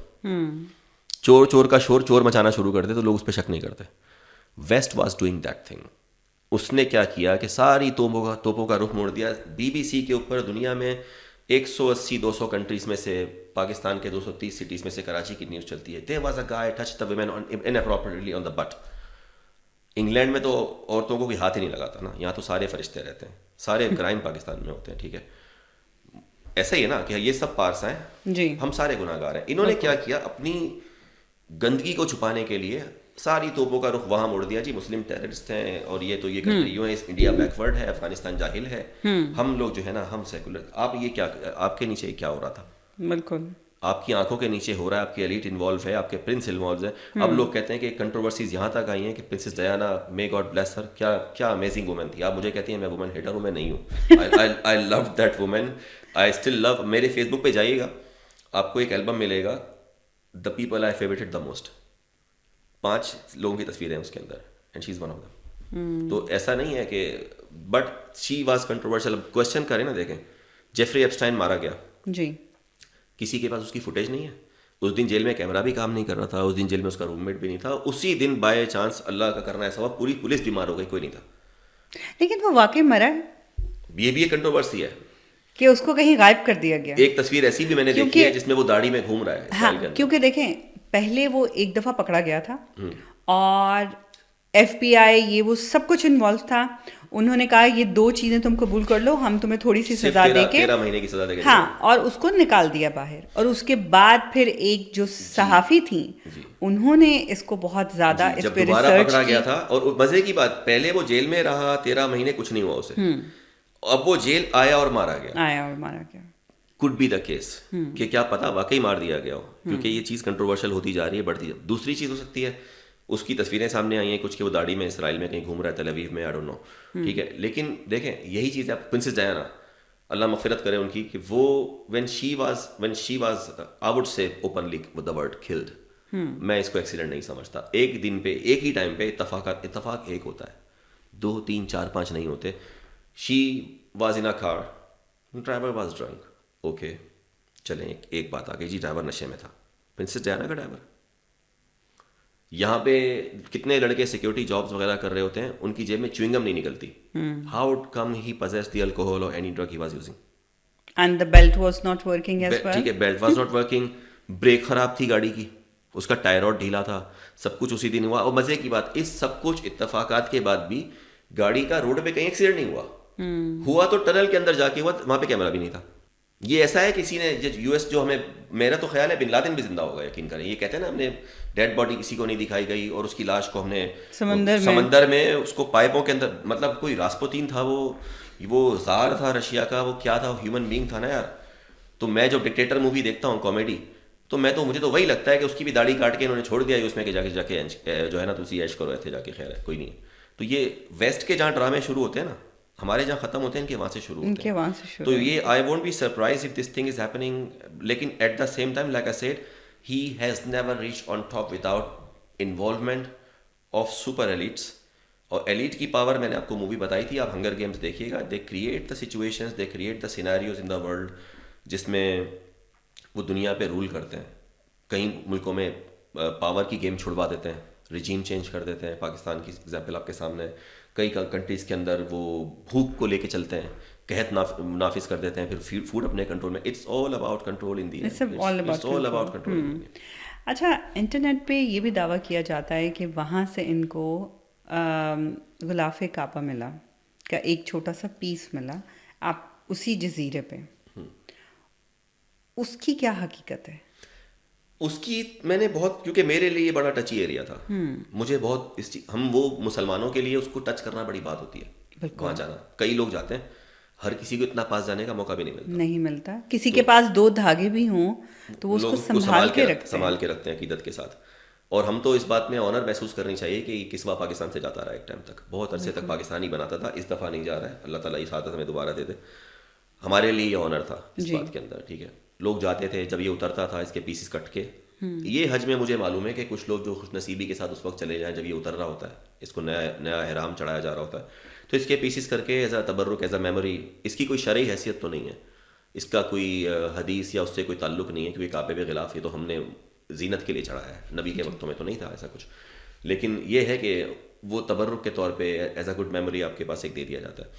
چور کا شور چور مچانا شروع کر دے تو لوگ اس پہ شک نہیں کرتے. West was doing that thing. اس نے کیا کیا کہ ساری توپوں کا رخ موڑ دیا. BBC کے اوپر دنیا میں 180-200 کنٹریز میں سے, پاکستان کے 230 سٹیز میں سے کراچی کی نیوز چلتی ہے. There was a guy touched the women inappropriately on the butt. England میں تو عورتوں کو کوئی ہاتھ ہی نہیں لگاتا نا, یہاں تو سارے فرشتے رہتے ہیں, سارے کرائم پاکستان میں ہوتے ہیں. ٹھیک ہے, ایسا ہی ہے نا کہ یہ سب پارس ہیں جی, ہم سارے گناہ گار ہیں. انہوں نے کیا کیا, اپنی گندگی کو چھپانے کے لیے ساری توپوں کا رخ وہاں موڑ دیا جی. مسلم ٹیررسٹ ہیں اور یہ تو یہ کنٹری یوں ہے, انڈیا بیکورڈ ہے, افغانستان جاہل ہے, ہم لوگ جو ہے نا ہم سیکولر. آپ یہ کیا, آپ کے نیچے کیا ہو رہا تھا؟ بالکل آپ کی آنکھوں کے نیچے ہو رہا ہے. آپ کی ایلیٹ انوالو ہے, آپ کے پرنس انوالو ہے. اب لوگ کہتے ہیں کہ کنٹروورسیز یہاں تک آئی ہیں کہ princess Diana, may God bless her, کیا امیزنگ وومن تھی. آپ مجھے کہتی ہیں میں وومن ہیٹر ہوں, میں نہیں ہوں. I love that woman, I still love. میرے فیس بک پہ جائیے گا, آپ کو ایک البم ملے گا, the people I فیوریٹڈ the most. 5 لوگوں کی تصویریں ہیں اس کے اندر, and she is one of them. تو ایسا نہیں ہے کہ, but she was controversial. Question کریں نا, دیکھیں جیفری ایپسٹائن مارا گیا جی, کسی کے پاس اس کی فوٹیج نہیں ہے. اس دن جیل میں کیمرہ بھی کام نہیں کر رہا تھا, اس دن جیل میں اس کا روم میٹ بھی نہیں تھا. اسی دن بائی چانس اللہ کا کرنا ایسا ہوا پوری پولیس بیمار ہو گئی, کوئی نہیں تھا. لیکن وہ واقعی مرا ہے, یہ بھی ایک کنٹروورسی ہے کہ اس کو کہیں غائب کر دیا گیا. ایک تصویر ایسی بھی میں نے دیکھی ہے جس میں وہ داڑھی میں گھوم رہا ہے. ہاں, کیونکہ دیکھیں پہلے وہ ایک دفعہ پکڑا گیا تھا اور FBI یہ وہ سب کچھ انوالو تھا. انہوں نے کہا یہ 2 چیزیں تم قبول کر لو, ہم تمہیں تھوڑی سی سزا دے کے 13 مہینے کی سزا دے کے, ہاں, اور اس کو نکال دیا باہر. اور اس کے بعد پھر ایک جو صحافی تھیں انہوں نے اس کو بہت زیادہ اس پہ ریسرچ پکڑا گیا تھا. اور مزے کی بات, پہلے وہ جیل میں رہا 13 مہینے, کچھ نہیں ہوا اسے. اب وہ جیل آیا اور مارا گیا. could be the case کہ کیا پتا واقعی مار دیا گیا ہو, کیونکہ یہ چیز کنٹروورشل ہوتی جا رہی ہے, بڑھتی. دوسری چیز ہو سکتی ہے, اس کی تصویریں سامنے آئی ہیں کچھ کہ وہ داڑھی میں اسرائیل میں کہیں گھوم رہا ہے, تل اویو میں, آئی ڈونٹ نو. ٹھیک ہے, لیکن دیکھیں یہی چیز ہے. پرنسس ڈیانا, اللہ مغفرت کرے ان کی, کہ وہ when she was I would say openly with the word killed, میں اس کو ایکسیڈنٹ نہیں سمجھتا. ایک دن پہ ایک ہی ٹائم پہ اتفاق ایک ہوتا ہے, 2 3 4 5 نہیں ہوتے. she was in a car, driver was drunk. Okay چلیں, ایک بات آ گئی جی, ڈرائیور نشے میں تھا. پرنسس ڈیانا کا ڈرائیور. یہاں پہ کتنے لڑکے سیکورٹی جابس وغیرہ کر رہے ہوتے ہیں, ان کی جیب میں چوئنگم نہیں نکلتی. How come he possessed the alcohol or any drug he was using? And the belt was not working as well. ٹھیک ہے, belt was not working, break خراب تھی گاڑی کی, اس کا ٹائر اور ڈھیلا تھا, سب کچھ اسی دن ہوا. اور مزے کی بات, اس سب کچھ اتفاقات کے بعد بھی گاڑی کا روڈ پہ کہیں ایکسیڈنٹ نہیں ہوا. ہوا تو ٹنل کے اندر جا کے ہوا، وہاں پہ کیمرہ بھی نہیں تھا. یہ ایسا ہے کسی نے یو ایس جو ہمیں، میرا تو خیال ہے بن لادن بھی زندہ ہوگا، یقین کریں. یہ کہتے ہیں نا ہم نے ڈیڈ باڈی کسی کو نہیں دکھائی گئی اور اس کی لاش کو ہم نے سمندر میں اس کو پائپوں کے اندر، مطلب کوئی راسپوتین تھا وہ زار تھا رشیا کا، وہ کیا تھا، ہیومن بینگ تھا نا یار. تو میں جو ڈکٹیٹر مووی دیکھتا ہوں کامیڈی، تو مجھے تو وہی لگتا ہے کہ اس کی بھی داڑھی کاٹ کے انہوں نے چھوڑ دیا ہے اس میں کہ جا کے جو ہے نا تسی ایش کرو ایتھے جا کے، خیر ہے کوئی نہیں. تو یہ ویسٹ کے جہاں ڈرامے شروع ہوتے ہیں نا، ہمارے جہاں ختم ہوتے ہیں ان کے وہاں سے شروع ہوتے ہیں. تو یہ I won't be surprise if this thing is happening. لیکن at the same time like I said he has never reach on top without involvement of super elites. اور ایلیٹ کی پاور میں نے آپ کو مووی بتائی تھی، آپ ہنگر گیمز دیکھیے گا. They create the situations, they create the scenarios in the world جس میں وہ دنیا پہ رول کرتے ہیں. کئی ملکوں میں پاور کی گیم چھڑوا دیتے ہیں، ریجیم چینج کر دیتے ہیں. پاکستان کی ایگزامپل آپ کے سامنے ہے. کئی کنٹریز کے اندر وہ بھوک کو لے کے چلتے ہیں، قحط نافذ کر دیتے ہیں، پھر فوڈ اپنے کنٹرول میں. It's all about control in the end. It's all about control. اچھا، انٹرنیٹ پہ یہ بھی دعویٰ کیا جاتا ہے کہ وہاں سے ان کو غلاف کعبہ ملا کا ایک چھوٹا سا پیس ملا آپ اسی جزیرے پہ. اس کی کیا حقیقت ہے؟ اس کی میں نے بہت، کیونکہ میرے لیے یہ بڑا ٹچی ایریا تھا، مجھے بہت ہم وہ مسلمانوں کے لیے اس کو ٹچ کرنا بڑی بات ہوتی ہے. وہاں جانا، کئی لوگ جاتے ہیں، ہر کسی کو اتنا پاس جانے کا موقع بھی نہیں ملتا. کسی کے پاس 2 دھاگے بھی ہوں تو وہ اس کو سنبھال کے رکھتے ہیں عقیدت کے ساتھ. اور ہم تو اس بات میں آنر محسوس کرنی چاہیے کہ کسوا پاکستان سے جاتا رہا ایک ٹائم تک، بہت عرصے تک پاکستانی بناتا تھا. اس دفعہ نہیں جا رہا ہے، اللہ تعالیٰ اس عادت ہمیں دوبارہ دے دے. ہمارے لیے یہ آنر تھا اس بات کے اندر. ٹھیک ہے، لوگ جاتے تھے، جب یہ اترتا تھا اس کے پیسز کٹ کے. یہ حج میں مجھے معلوم ہے کہ کچھ لوگ جو خوش نصیبی کے ساتھ اس وقت چلے جائیں جب یہ اتر رہا ہوتا ہے، اس کو نیا احرام چڑھایا جا رہا ہوتا ہے، تو اس کے پیسز کر کے ایز اے تبرک، ایز اے میموری. اس کی کوئی شرعی حیثیت تو نہیں ہے، اس کا کوئی حدیث یا اس سے کوئی تعلق نہیں ہے، کیونکہ کعبے کے خلاف یہ تو ہم نے زینت کے لیے چڑھایا ہے. نبی کے وقتوں میں تو نہیں تھا ایسا کچھ. لیکن یہ ہے کہ وہ تبرک کے طور پہ ایز اے گڈ میموری آپ کے پاس ایک دے دیا جاتا ہے.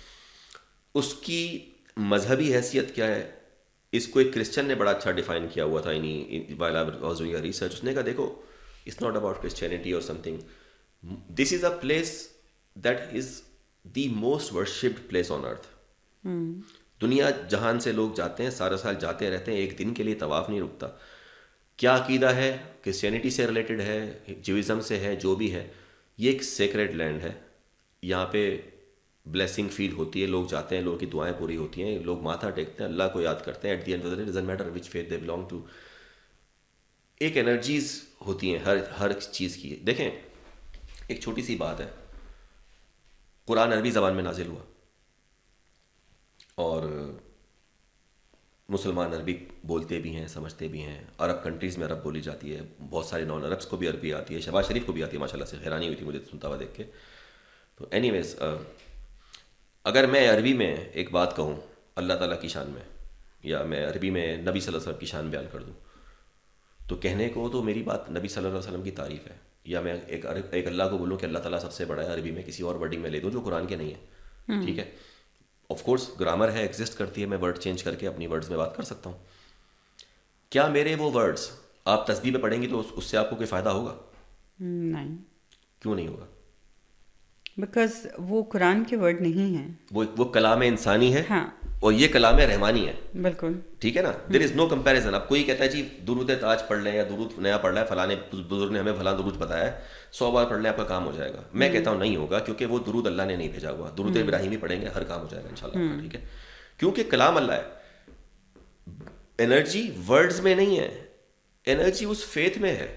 اس کی مذہبی حیثیت کیا ہے، اس کو ایک کرسچن نے بڑا اچھا ڈیفائن کیا ہوا تھا while I was doing a research. اس نے کہا دیکھو it's not about Christianity or something. This is a place that is the most worshipped place on earth. دنیا جہان سے لوگ جاتے ہیں، سارا سال جاتے رہتے ہیں، ایک دن کے لیے طواف نہیں رکتا. کیا عقیدہ ہے؟ کرسچینٹی سے ریلیٹڈ ہے، جوئزم سے ہے، جو بھی ہے. یہ ایک سیکریڈ لینڈ ہے. یہاں پہ بلیسنگ فیل ہوتی ہے، لوگ جاتے ہیں، لوگوں کی دعائیں پوری ہوتی ہیں، لوگ ماتھا ٹیکتے ہیں، اللہ کو یاد کرتے ہیں. At the end of the day doesn't matter which faith they belong to. ایک انرجیز ہوتی ہیں ہر چیز کی. دیکھیں ایک چھوٹی سی بات ہے، قرآن عربی زبان میں نازل ہوا اور مسلمان عربی بولتے بھی ہیں، سمجھتے بھی ہیں. عرب کنٹریز میں عرب بولی جاتی ہے، بہت سارے نان عربس کو بھی عربی آتی ہے. شہباز شریف کو بھی آتی ہے ماشاء اللہ سے، حیرانی ہوئی تھی مجھے سنتا ہوا دیکھ کے. تو اینی ویز، اگر میں عربی میں ایک بات کہوں اللہ تعالیٰ کی شان میں، یا میں عربی میں نبی صلی اللہ علیہ وسلم کی شان بیان کر دوں، تو کہنے کو تو میری بات نبی صلی اللہ علیہ وسلم کی تعریف ہے. یا میں ایک اللہ کو بولوں کہ اللہ تعالیٰ سب سے بڑا ہے، عربی میں کسی اور ورڈنگ میں لے دوں جو قرآن کے نہیں ہے. ٹھیک ہے، آف کورس گرامر ہے، ایگزسٹ کرتی ہے، میں ورڈ چینج کر کے اپنی ورڈز میں بات کر سکتا ہوں. کیا میرے وہ ورڈز آپ تسبیح میں پڑھیں گی تو اس سے آپ کو کوئی فائدہ ہوگا؟ نہیں. کیوں نہیں ہوگا؟ بیکاز وہ قرآن کے ورڈ نہیں ہیں، وہ کلام انسانی ہے. ہاں، اور یہ کلام رحمانی ہے. بالکل ٹھیک ہے نا، دیر از نو کمپیریزن. اب کوئی کہتا ہے جی درود تاج پڑھ لیں، یا درود نیا پڑھ لیں، فلاں بزرگ نے ہمیں فلاں درود بتایا ہے، 100 بار پڑھ لیں آپ کا کام ہو جائے گا. میں کہتا ہوں نہیں ہوگا، کیونکہ وہ درود اللہ نے نہیں بھیجا ہوا. درود ابراہیمی پڑھیں گے، ہر کام ہو جائے گا انشاءاللہ. ٹھیک ہے، کیونکہ کلام اللہ ہے. انرجی ورڈز میں نہیں ہے، انرجی اس فیتھ میں ہے.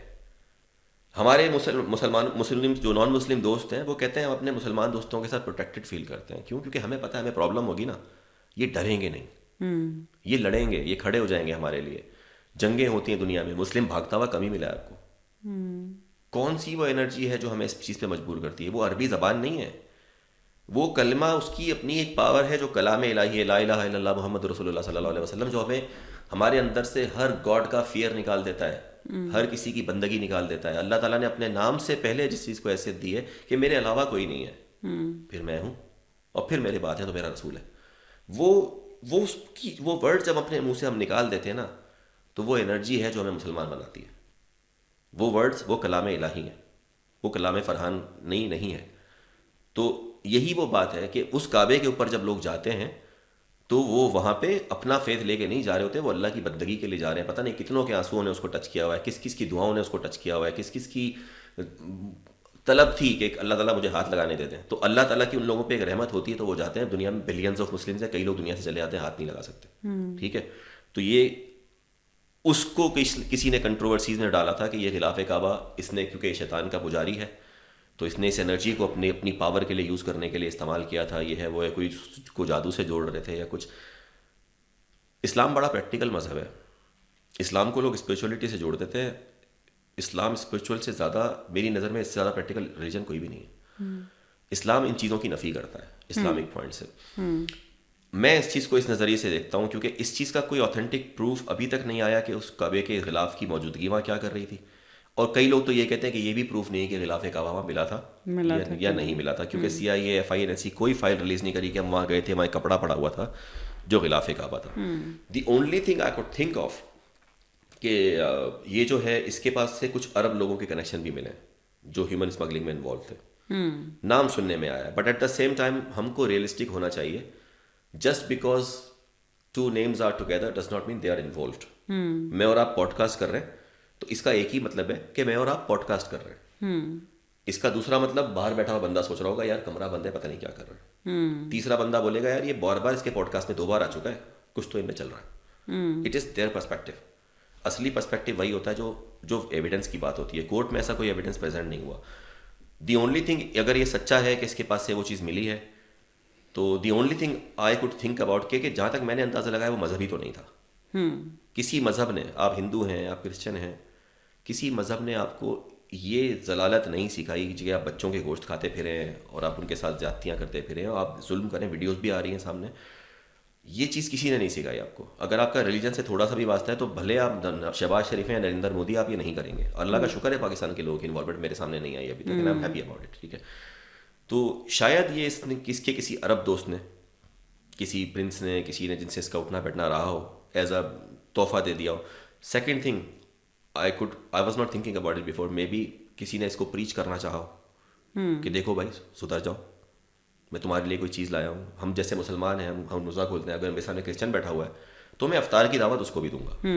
ہمارے مسلم جو نان مسلم دوست ہیں وہ کہتے ہیں ہم اپنے مسلمان دوستوں کے ساتھ پروٹیکٹڈ فیل کرتے ہیں. کیوں؟ کیونکہ ہمیں پتہ ہے ہمیں پرابلم ہوگی نا، یہ ڈریں گے نہیں، یہ لڑیں گے، یہ کھڑے ہو جائیں گے ہمارے لیے. جنگیں ہوتی ہیں دنیا میں، مسلم بھاگتا ہوا کمی ملا ہے آپ کو. کون سی وہ انرجی ہے جو ہمیں اس چیز پہ مجبور کرتی ہے؟ وہ عربی زبان نہیں ہے، وہ کلمہ اس کی اپنی ایک پاور ہے جو کلام الہی ہے، لا الہ الا اللہ محمد رسول اللہ صلی اللہ علیہ وسلم، جو ہمیں ہمارے اندر سے ہر گاڈ کا فیئر نکال دیتا ہے، ہر کسی کی بندگی نکال دیتا ہے. اللہ تعالیٰ نے اپنے نام سے پہلے جس چیز کو حیثیت دی ہے کہ میرے علاوہ کوئی نہیں ہے، پھر میں ہوں، اور پھر میرے بعد ہے تو میرا رسول ہے. وہ ورڈ جب اپنے منہ سے ہم نکال دیتے ہیں نا، تو وہ انرجی ہے جو ہمیں مسلمان بناتی ہے. وہ ورڈز وہ کلام الہی ہیں، وہ کلام فرحان نہیں ہے. تو یہی وہ بات ہے کہ اس کعبے کے اوپر جب لوگ جاتے ہیں تو وہ وہاں پہ اپنا فیتھ لے کے نہیں جا رہے ہوتے, وہ اللہ کی بندگی کے لیے جا رہے ہیں. پتہ نہیں کتنوں کے آنسوؤں نے اس کو ٹچ کیا ہوا ہے, کس کس کی دعاؤں نے اس کو ٹچ کیا ہوا ہے, کس کس کی طلب تھی کہ اللہ تعالیٰ مجھے ہاتھ لگانے دیتے ہیں. تو اللہ تعالیٰ کی ان لوگوں پہ ایک رحمت ہوتی ہے تو وہ جاتے ہیں. دنیا میں بلینز آف مسلمز ہیں, کئی لوگ دنیا سے چلے جاتے ہیں, ہاتھ نہیں لگا سکتے. ٹھیک ہے, تو یہ اس کو کسی نے کنٹروورسیز میں ڈالا تھا کہ یہ خلاف کعبہ اس نے, کیونکہ شیطان کا پجاری ہے تو اس نے اس انرجی کو اپنی پاور کے لیے یوز کرنے کے لیے استعمال کیا تھا. یہ ہے وہ ہے, کوئی کو جادو سے جوڑ رہے تھے یا کچھ. اسلام بڑا پریکٹیکل مذہب ہے. اسلام کو لوگ اسپریچولیٹی سے جوڑ دیتے ہیں. اسلام اسپریچول سے زیادہ, میری نظر میں اس سے زیادہ پریکٹیکل ریلیجن کوئی بھی نہیں ہے. اسلام ان چیزوں کی نفی کرتا ہے اسلامک پوائنٹ سے. میں اس چیز کو اس نظریے سے دیکھتا ہوں کیونکہ اس چیز کا کوئی اوتھینٹک پروف ابھی تک نہیں آیا کہ اس کعبے کے غلاف کی موجودگی وہاں کیا کر رہی تھی. اور کئی لوگ تو یہ کہتے ہیں کہ یہ بھی پروف نہیں کہ غلاف کعبہ وہاں ملا تھا یا نہیں ملا تھا, کیونکہ CIA FIA ایسی کوئی فائل ریلیز نہیں کری کہ ہم وہاں گئے تھے, وہاں کپڑا پڑا ہوا تھا جو غلاف کعبہ تھا. The only thing I could think of کہ یہ جو ہے اس کے پاس سے کچھ عرب لوگوں کے کنیکشن بھی ملے جو ہیومن اسمگلنگ میں انوالو تھے. نام سننے میں آیا, but at the same time ہم کو ریئلسٹک ہونا چاہیے. Just because two names are together does not mean they are involved. میں اور آپ پوڈ کاسٹ کر رہے ہیں تو اس کا ایک ہی مطلب ہے کہ میں اور آپ پوڈ کاسٹ کر رہے ہیں. اس کا دوسرا مطلب باہر بیٹھا ہوا بندہ سوچ رہا ہوگا یار کمرہ بند ہے پتہ نہیں کیا کر رہا ہے. تیسرا بندہ بولے گا یار یہ بار بار اس کے پوڈ کاسٹ میں 2 بار آ چکا ہے, کچھ تو ان میں چل رہا ہے. It is there perspective. اصلی پرسپیکٹو وہی ہوتا ہے جو ایویڈنس کی بات ہوتی ہے. کورٹ میں ایسا کوئی ایویڈنس پریزنٹ نہیں ہوا. دی اونلی تھنگ, اگر یہ سچا ہے کہ اس کے پاس سے وہ چیز ملی ہے تو the only thing I could think about کہ جہاں تک میں نے اندازہ لگایا وہ مذہبی تو نہیں تھا. کسی مذہب نے, آپ ہندو ہیں آپ کرسچن ہیں, کسی مذہب نے آپ کو یہ ضلالت نہیں سکھائی کہ آپ بچوں کے گوشت کھاتے پھریں اور آپ ان کے ساتھ زیادتیاں کرتے پھریں اور آپ ظلم کریں. ویڈیوز بھی آ رہی ہیں سامنے. یہ چیز کسی نے نہیں سکھائی آپ کو. اگر آپ کا ریلیجن سے تھوڑا سا بھی واسطہ ہے تو بھلے آپ شہباز شریف ہیں یا نریندر مودی, آپ یہ نہیں کریں گے. اللہ کا شکر ہے پاکستان کے لوگوں کی انوالومنٹ میرے سامنے نہیں آئی ابھی تک, and I am happy about it. ٹھیک ہے, تو شاید یہ اس کے کسی عرب دوست نے, کسی پرنس نے, کسی نے جن سے اس کا اٹھنا بیٹھنا رہا ہو, ایز اے تحفہ دے دیا ہو. Second thing I was not thinking about it before, maybe کسی نے اس کو پریچ کرنا چاہا ہو کہ دیکھو بھائی سدھر جاؤ, میں تمہارے لیے کوئی چیز لایا ہوں. ہم جیسے مسلمان ہیں ہم روزہ کھولتے ہیں, اگر میرے سامنے کرسچن بیٹھا ہوا ہے تو میں افطار کی دعوت اس کو بھی دوں گا.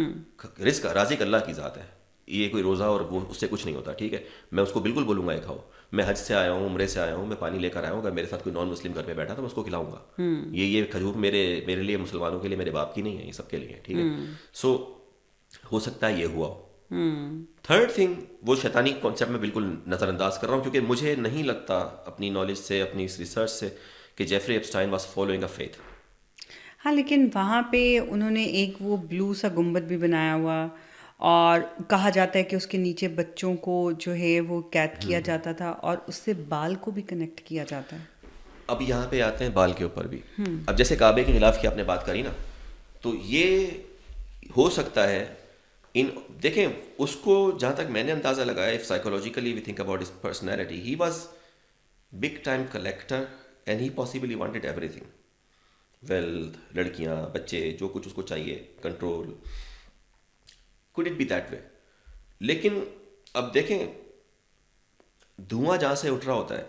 رزق رازق اللہ کی ذات ہے, یہ کوئی روزہ اور وہ اس سے کچھ نہیں ہوتا. ٹھیک ہے, میں اس کو بالکل بولوں گا یہ کھاؤ. میں حج سے آیا ہوں, عمرے سے آیا ہوں, میں پانی لے کر آیا ہوں, اگر میرے ساتھ کوئی نان مسلم گھر پہ بیٹھا تو میں اس کو کھلاؤں گا. یہ کھجور میرے لیے, مسلمانوں کے لیے, میرے باپ کی نہیں ہے, یہ سب کے لیے. ٹھیک ہے, سو ہو سکتا ہے یہ ہوا ہو. تھرڈ تھنگ, وہ شیطانی کانسیپٹ میں بالکل نظر انداز کر رہا ہوں کیونکہ مجھے نہیں لگتا اپنی نالج سے, اپنی اس ریسرچ سے, کہ Jeffrey Epstein was following a faith. ہاں, لیکن وہاں پہ انہوں نے ایک وہ بلو سا گنبد بھی بنایا ہوا, اور کہا جاتا ہے کہ اس کے نیچے بچوں کو جو ہے وہ قید کیا جاتا تھا اور اس سے بال کو بھی کنیکٹ کیا جاتا ہے. اب یہاں پہ آتے ہیں بال کے اوپر بھی. اب جیسے کعبے کے خلاف کی آپ نے بات کری نا, تو یہ ہو سکتا ہے دیکھیں اس کو جہاں تک میں نے اندازہ لگایا, if psychologically we think about his personality, he was big time collector and he possibly wanted everything. Wealth, لڑکیاں, بچے, جو کچھ اس کو چاہیے, control. could it be that way? لیکن اب دیکھیں دھواں جہاں سے اٹھ رہا ہوتا ہے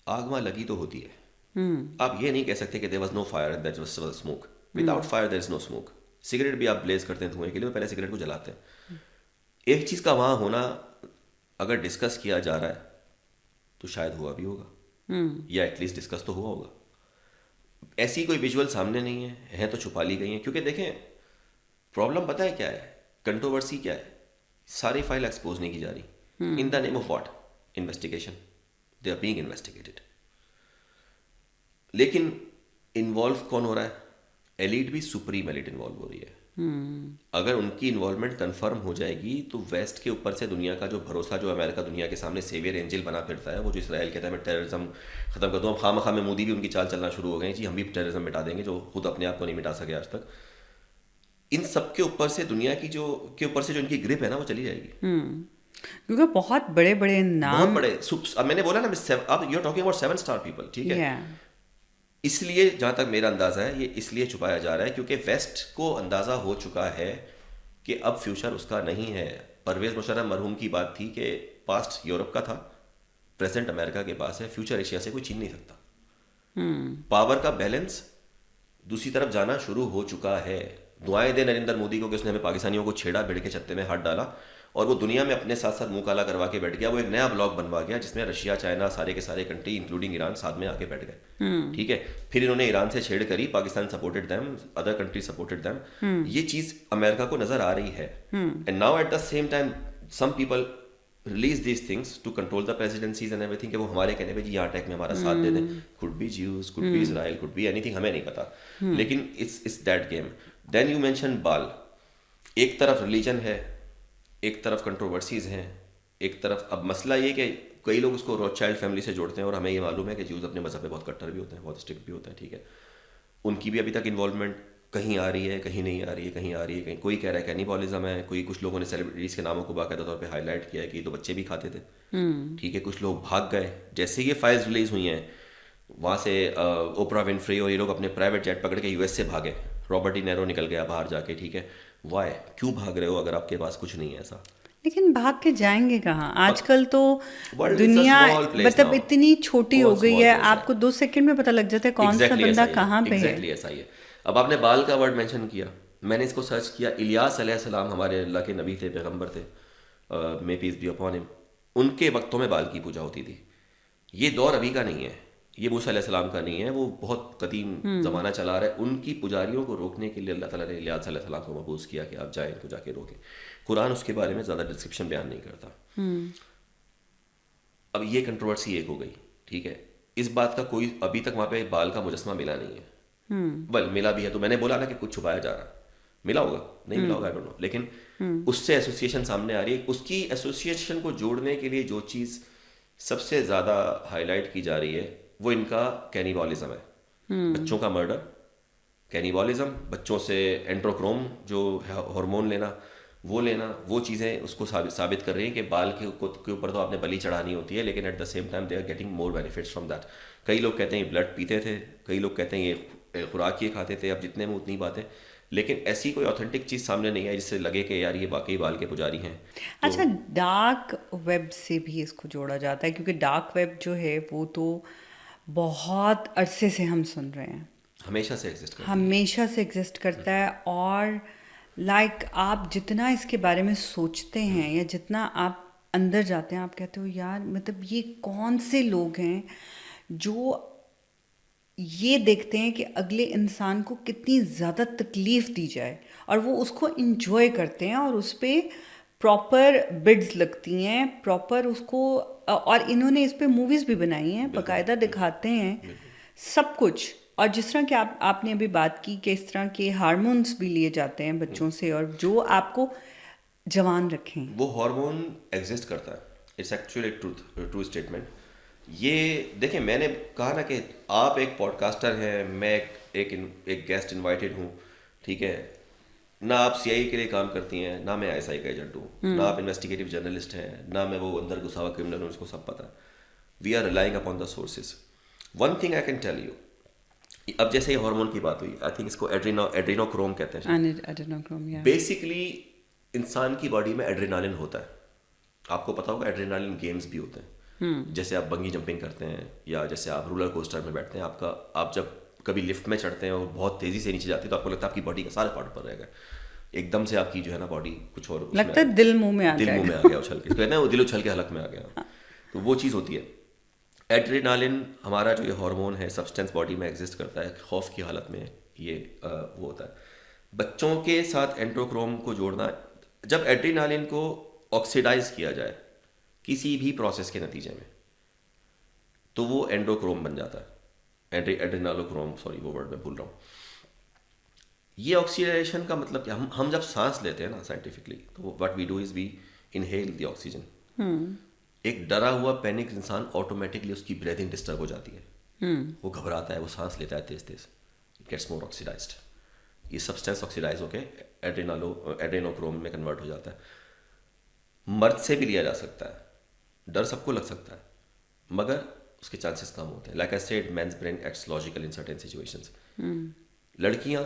آگ وہاں لگی تو ہوتی ہے. آپ یہ نہیں کہہ سکتے کہ there was no fire and there was smoke. without fire there is no smoke. Cigarette بھی آپ بلیز کرتے ہیں دھوئیں کے لیے, پہلے سگریٹ کو جلاتے ہیں. ایک چیز کا وہاں ہونا اگر ڈسکس کیا جا رہا ہے تو شاید ہوا بھی ہوگا, یا ایٹ لیسٹ ڈسکس تو ہوا ہوگا. ایسی کوئی ویژول سامنے نہیں ہے تو چھپا لی گئی ہیں. کیونکہ دیکھیں پرابلم پتہ ہے کیا ہے, کنٹروورسی کیا ہے, ساری فائل ایکسپوز نہیں کی جا رہی. In the name of what? Investigation. They are being investigated. لیکن انوالو کون ہو رہا ہے؟ ایلیٹ بھی, سپریم ایلیٹ انوالو ہو رہی ہے. اگر ان کی انوالومنٹ کنفرم ہو جائے گی تو ویسٹ کے اوپر سے دنیا کا جو بھروسہ, جو امریکہ دنیا کے سامنے سیویئر اینجل بنا پھرتا ہے, وہ جو اسرائیل کہتا ہے میں ٹیررزم ختم کر دوں, اب خواہ میں مودی بھی ان کی چال چلنا شروع ہو گئے جی ہم بھی ٹیررزم مٹا دیں گے, جو خود اپنے آپ کو نہیں مٹا سکے آج تک. ان سب کے اوپر سے دنیا کی جو ان کی گرپ ہے نا وہ چلی جائے گی. کیونکہ بہت بڑے بڑے نام, بہت بڑے, اب میں نے بولا نا اب you are talking about 7 star people. ٹھیک ہے, اس لیے جہاں تک میرا اندازہ ہے یہ اس لیے چھپایا جا رہا ہے کیونکہ ویسٹ کو اندازہ ہو چکا ہے کہ اب فیوچر اس کا نہیں ہے. پرویز مشرف مرحوم کی بات تھی کہ پاسٹ یورپ کا تھا, پریزنٹ امریکہ کے پاس ہے, فیوچر ایشیا سے کوئی چھین نہیں سکتا. پاور کا بیلنس دوسری طرف جانا شروع ہو چکا ہے. دعائیں دیں نریندر مودی کو کہ اس نے ہمیں پاکستانیوں کو چھیڑا, بھیڑ کے چھتے میں ہاتھ ڈالا, اور وہ دنیا میں اپنے ساتھ ساتھ منہ کالا کروا کے بیٹھ گیا. وہ ایک نیا بلاک بنوا گیا جس میں رشیا, چائنا, سارے کے سارے کنٹری انکلوڈنگ ایران ساتھ میں آ کے بیٹھ گئے. ٹھیک ہے, پھر انہوں نے ایران سے چھیڑ کری, Pakistan supported them, other country supported them. یہ چیز امریکہ کو نظر آ رہی ہے. And now at the same time some people release these things to control the presidencies and everything, کہ وہ ہمارے کہنے پہ جی یہاں اٹیک میں ہمارا ساتھ دے دیں. could be Jews, could be Israel, could be anything, ہمیں نہیں پتا, لیکن it's that game. Then you mention بال. ایک طرف ریلیجن ہے, ایک طرف کنٹروورسیز ہیں, ایک طرف اب مسئلہ یہ کہ کئی لوگ اس کو روتھ چائلڈ فیملی سے جوڑتے ہیں, اور ہمیں یہ معلوم ہے کہ جیوز اپنے مذہب پہ بہت کٹر بھی ہوتے ہیں, بہت اسٹرکٹ بھی ہوتے ہیں. ٹھیک ہے, ان کی بھی ابھی تک انوالومنٹ کہیں آ رہی ہے, کہیں نہیں آ رہی ہے, کہیں آ رہی ہے, کہیں کوئی کہہ رہا ہے کینیبالزم ہے, کوئی کچھ لوگوں نے سیلیبریٹیز کے ناموں کو باقاعدہ طور پہ ہائی لائٹ کیا ہے کہ یہ تو بچے بھی کھاتے تھے. ٹھیک ہے, کچھ لوگ بھاگ گئے. جیسے یہ فائلز ریلیز ہوئی ہیں وہاں سے اوپرا ونفری اور یہ لوگ اپنے پرائیویٹ جیٹ پکڑ کے یو ایس سے بھاگے. رابرٹ ڈی نیرو نکل گیا باہر جا کے. ٹھیک ہے, وائی, کیوں بھاگ رہے ہو اگر آپ کے پاس کچھ نہیں ہے ایسا؟ لیکن بھاگ کے جائیں گے کہاں؟ آج کل تو دنیا مطلب اتنی چھوٹی ہو گئی ہے, آپ کو 2 سیکنڈ میں پتہ لگ جاتا ہے کون سا بندہ کہاں پہ ہے. ایگزیکٹلی ایسا ہی ہے. اب آپ نے بال کا ورڈ مینشن کیا, میں نے اس کو سرچ کیا. الیاس علیہ السلام ہمارے اللہ کے نبی تھے, پیغمبر تھے, may peace be upon him. ان کے وقتوں میں بال کی پوجا ہوتی تھی. یہ دور ابھی کا نہیں ہے, یہ موسیٰ علیہ السلام کا نہیں ہے, وہ بہت قدیم زمانہ چلا رہا ہے. ان کی پجاریوں کو روکنے کے لیے اللہ تعالیٰ نے الیاس علیہ السلام کو مبعوث کیا کہ آپ جائیں ان کو جا کے روکیں. قرآن اس کے بارے میں زیادہ ڈسکرپشن بیان نہیں کرتا. اب یہ کنٹروورسی ایک ہو گئی. ٹھیک ہے, اس بات کا کوئی ابھی تک وہاں پہ بال کا مجسمہ ملا نہیں ہے. بل ملا بھی ہے تو میں نے بولا نا کہ کچھ چھپایا جا رہا ہے. ملا ہوگا, نہیں ملا ہوگا, آئی ڈونٹ نو, لیکن اس سے ایسوسیشن سامنے آ رہی ہے. اس کی ایسوسیشن کو جوڑنے کے لیے جو چیز سب سے زیادہ ہائی لائٹ کی جا رہی ہے وہ ان کا کینیبالزم ہے. بچوں کا مرڈر, کینیبالزم, بچوں سے اینڈروکروم جو ہارمون لینا, وہ چیزیں اس کو ثابت کر رہی ہیں کہ بال کے اوپر تو آپ نے بلی چڑھانی ہوتی ہے, لیکن at the same time they are getting more benefits from that. کئی لوگ کہتے ہیں یہ بلڈ پیتے تھے, کئی لوگ کہتے ہیں یہ خوراک یہ کھاتے تھے. اب جتنے میں اتنی باتیں, لیکن ایسی کوئی اوتھینٹک چیز سامنے نہیں ہے جس سے لگے کہ یار یہ واقعی بال کے پجاری ہیں. اچھا, ڈارک ویب سے بھی اس کو جوڑا جاتا ہے, کیونکہ ڈارک ویب جو ہے وہ تو بہت عرصے سے ہم سن رہے ہیں, ہمیشہ سے ایگزسٹ کرتا ہے. اور لائک آپ جتنا اس کے بارے میں سوچتے ہیں یا جتنا آپ اندر جاتے ہیں, آپ کہتے ہو یار مطلب یہ کون سے لوگ ہیں جو یہ دیکھتے ہیں کہ اگلے انسان کو کتنی زیادہ تکلیف دی جائے اور وہ اس کو انجوائے کرتے ہیں, اور اس پہ پراپر بڈز لگتی ہیں, پراپر اس کو, اور انہوں نے اس پہ موویز بھی بنائی ہیں, باقاعدہ دکھاتے ہیں سب کچھ. اور جس طرح کہ آپ نے ابھی بات کی کہ اس طرح کے ہارمونس بھی لیے جاتے ہیں بچوں سے, اور جو آپ کو جوان رکھیں, وہ ہارمون ایگزسٹ کرتا ہے. It's actually true statement. یہ دیکھیں, میں نے کہا نا کہ آپ ایک پوڈ کاسٹر ہیں, میں ایک گیسٹ انوائٹیڈ ہوں. ٹھیک ہے, نہ آپ سی آئی کے لیے کام کرتی ہیں, نہ میں آئی ایس آئی کا ایجنٹ ہوں, نہ آپ انویسٹیگیٹو جرنلسٹ ہیں, نہ میں وہ اندر گھسا ہوا کرمنل ہوں, اس کو سب پتہ ہے. We are relying upon the sources. One thing I can tell you, اب جیسے یہ ہارمون کی بات ہوئی, آئی تھنک اس کو ایڈرینوکروم کہتے ہیں. بیسکلی انسان کی باڈی میں ایڈرینالن ہوتا ہے. آپ کو پتا ہوگا ایڈرینالن گیمز بھی ہوتے ہیں, جیسے آپ بنگی جمپنگ کرتے ہیں یا جیسے آپ رولر کوسٹر میں بیٹھتے ہیں. آپ جب کبھی لفٹ میں چڑھتے ہیں اور بہت تیزی سے نیچے جاتے ہیں تو آپ کو لگتا ہے آپ کی باڈی کا سارے پارٹ پر رہ گئے, ایک دم سے آپ کی جو ہے نا باڈی کچھ اور لگتا ہے دل منہ میں آ گیا اچھل کے, کہتے ہیں وہ دل اچھل کے حلق میں آ گیا. تو وہ چیز ہوتی ہے. ایڈرینالن ہمارا جو یہ ہارمون ہے, سبسٹینس باڈی میں ایگزسٹ کرتا ہے, خوف کی حالت میں یہ وہ ہوتا ہے. بچوں کے ساتھ اینڈروکروم کو جوڑنا, جب ایڈرینالن کو آکسیڈائز کیا جائے کسی بھی پروسیس کے نتیجے میں تو وہ اینڈروکروم بن جاتا ہے. ایڈرینالوکروم, سوری وہ ورڈ میں بھول رہا ہوں. یہ آکسیڈیشن کا مطلب کہ ہم جب سانس لیتے ہیں نا سائنٹیفکلی, تو what we do is we inhale the oxygen. ایک ڈرا ہوا پینک انسان آٹومیٹکلی اس کی بریتھنگ ڈسٹرب ہو جاتی ہے, وہ گھبراتا ہے, وہ سانس لیتا ہے تیز تیز, اٹ گیٹس مور آکسیڈائزڈ. یہ سبسٹینس آکسیڈائز ہو کے ایڈرینوکروم میں کنورٹ ہو جاتا ہے. مرد سے بھی لیا جا سکتا ہے, ڈر سب کو لگ سکتا ہے, مگر اس کے چانسز کم ہوتے ہیں. Like I said, men's brain acts logical in certain situations. لڑکیاں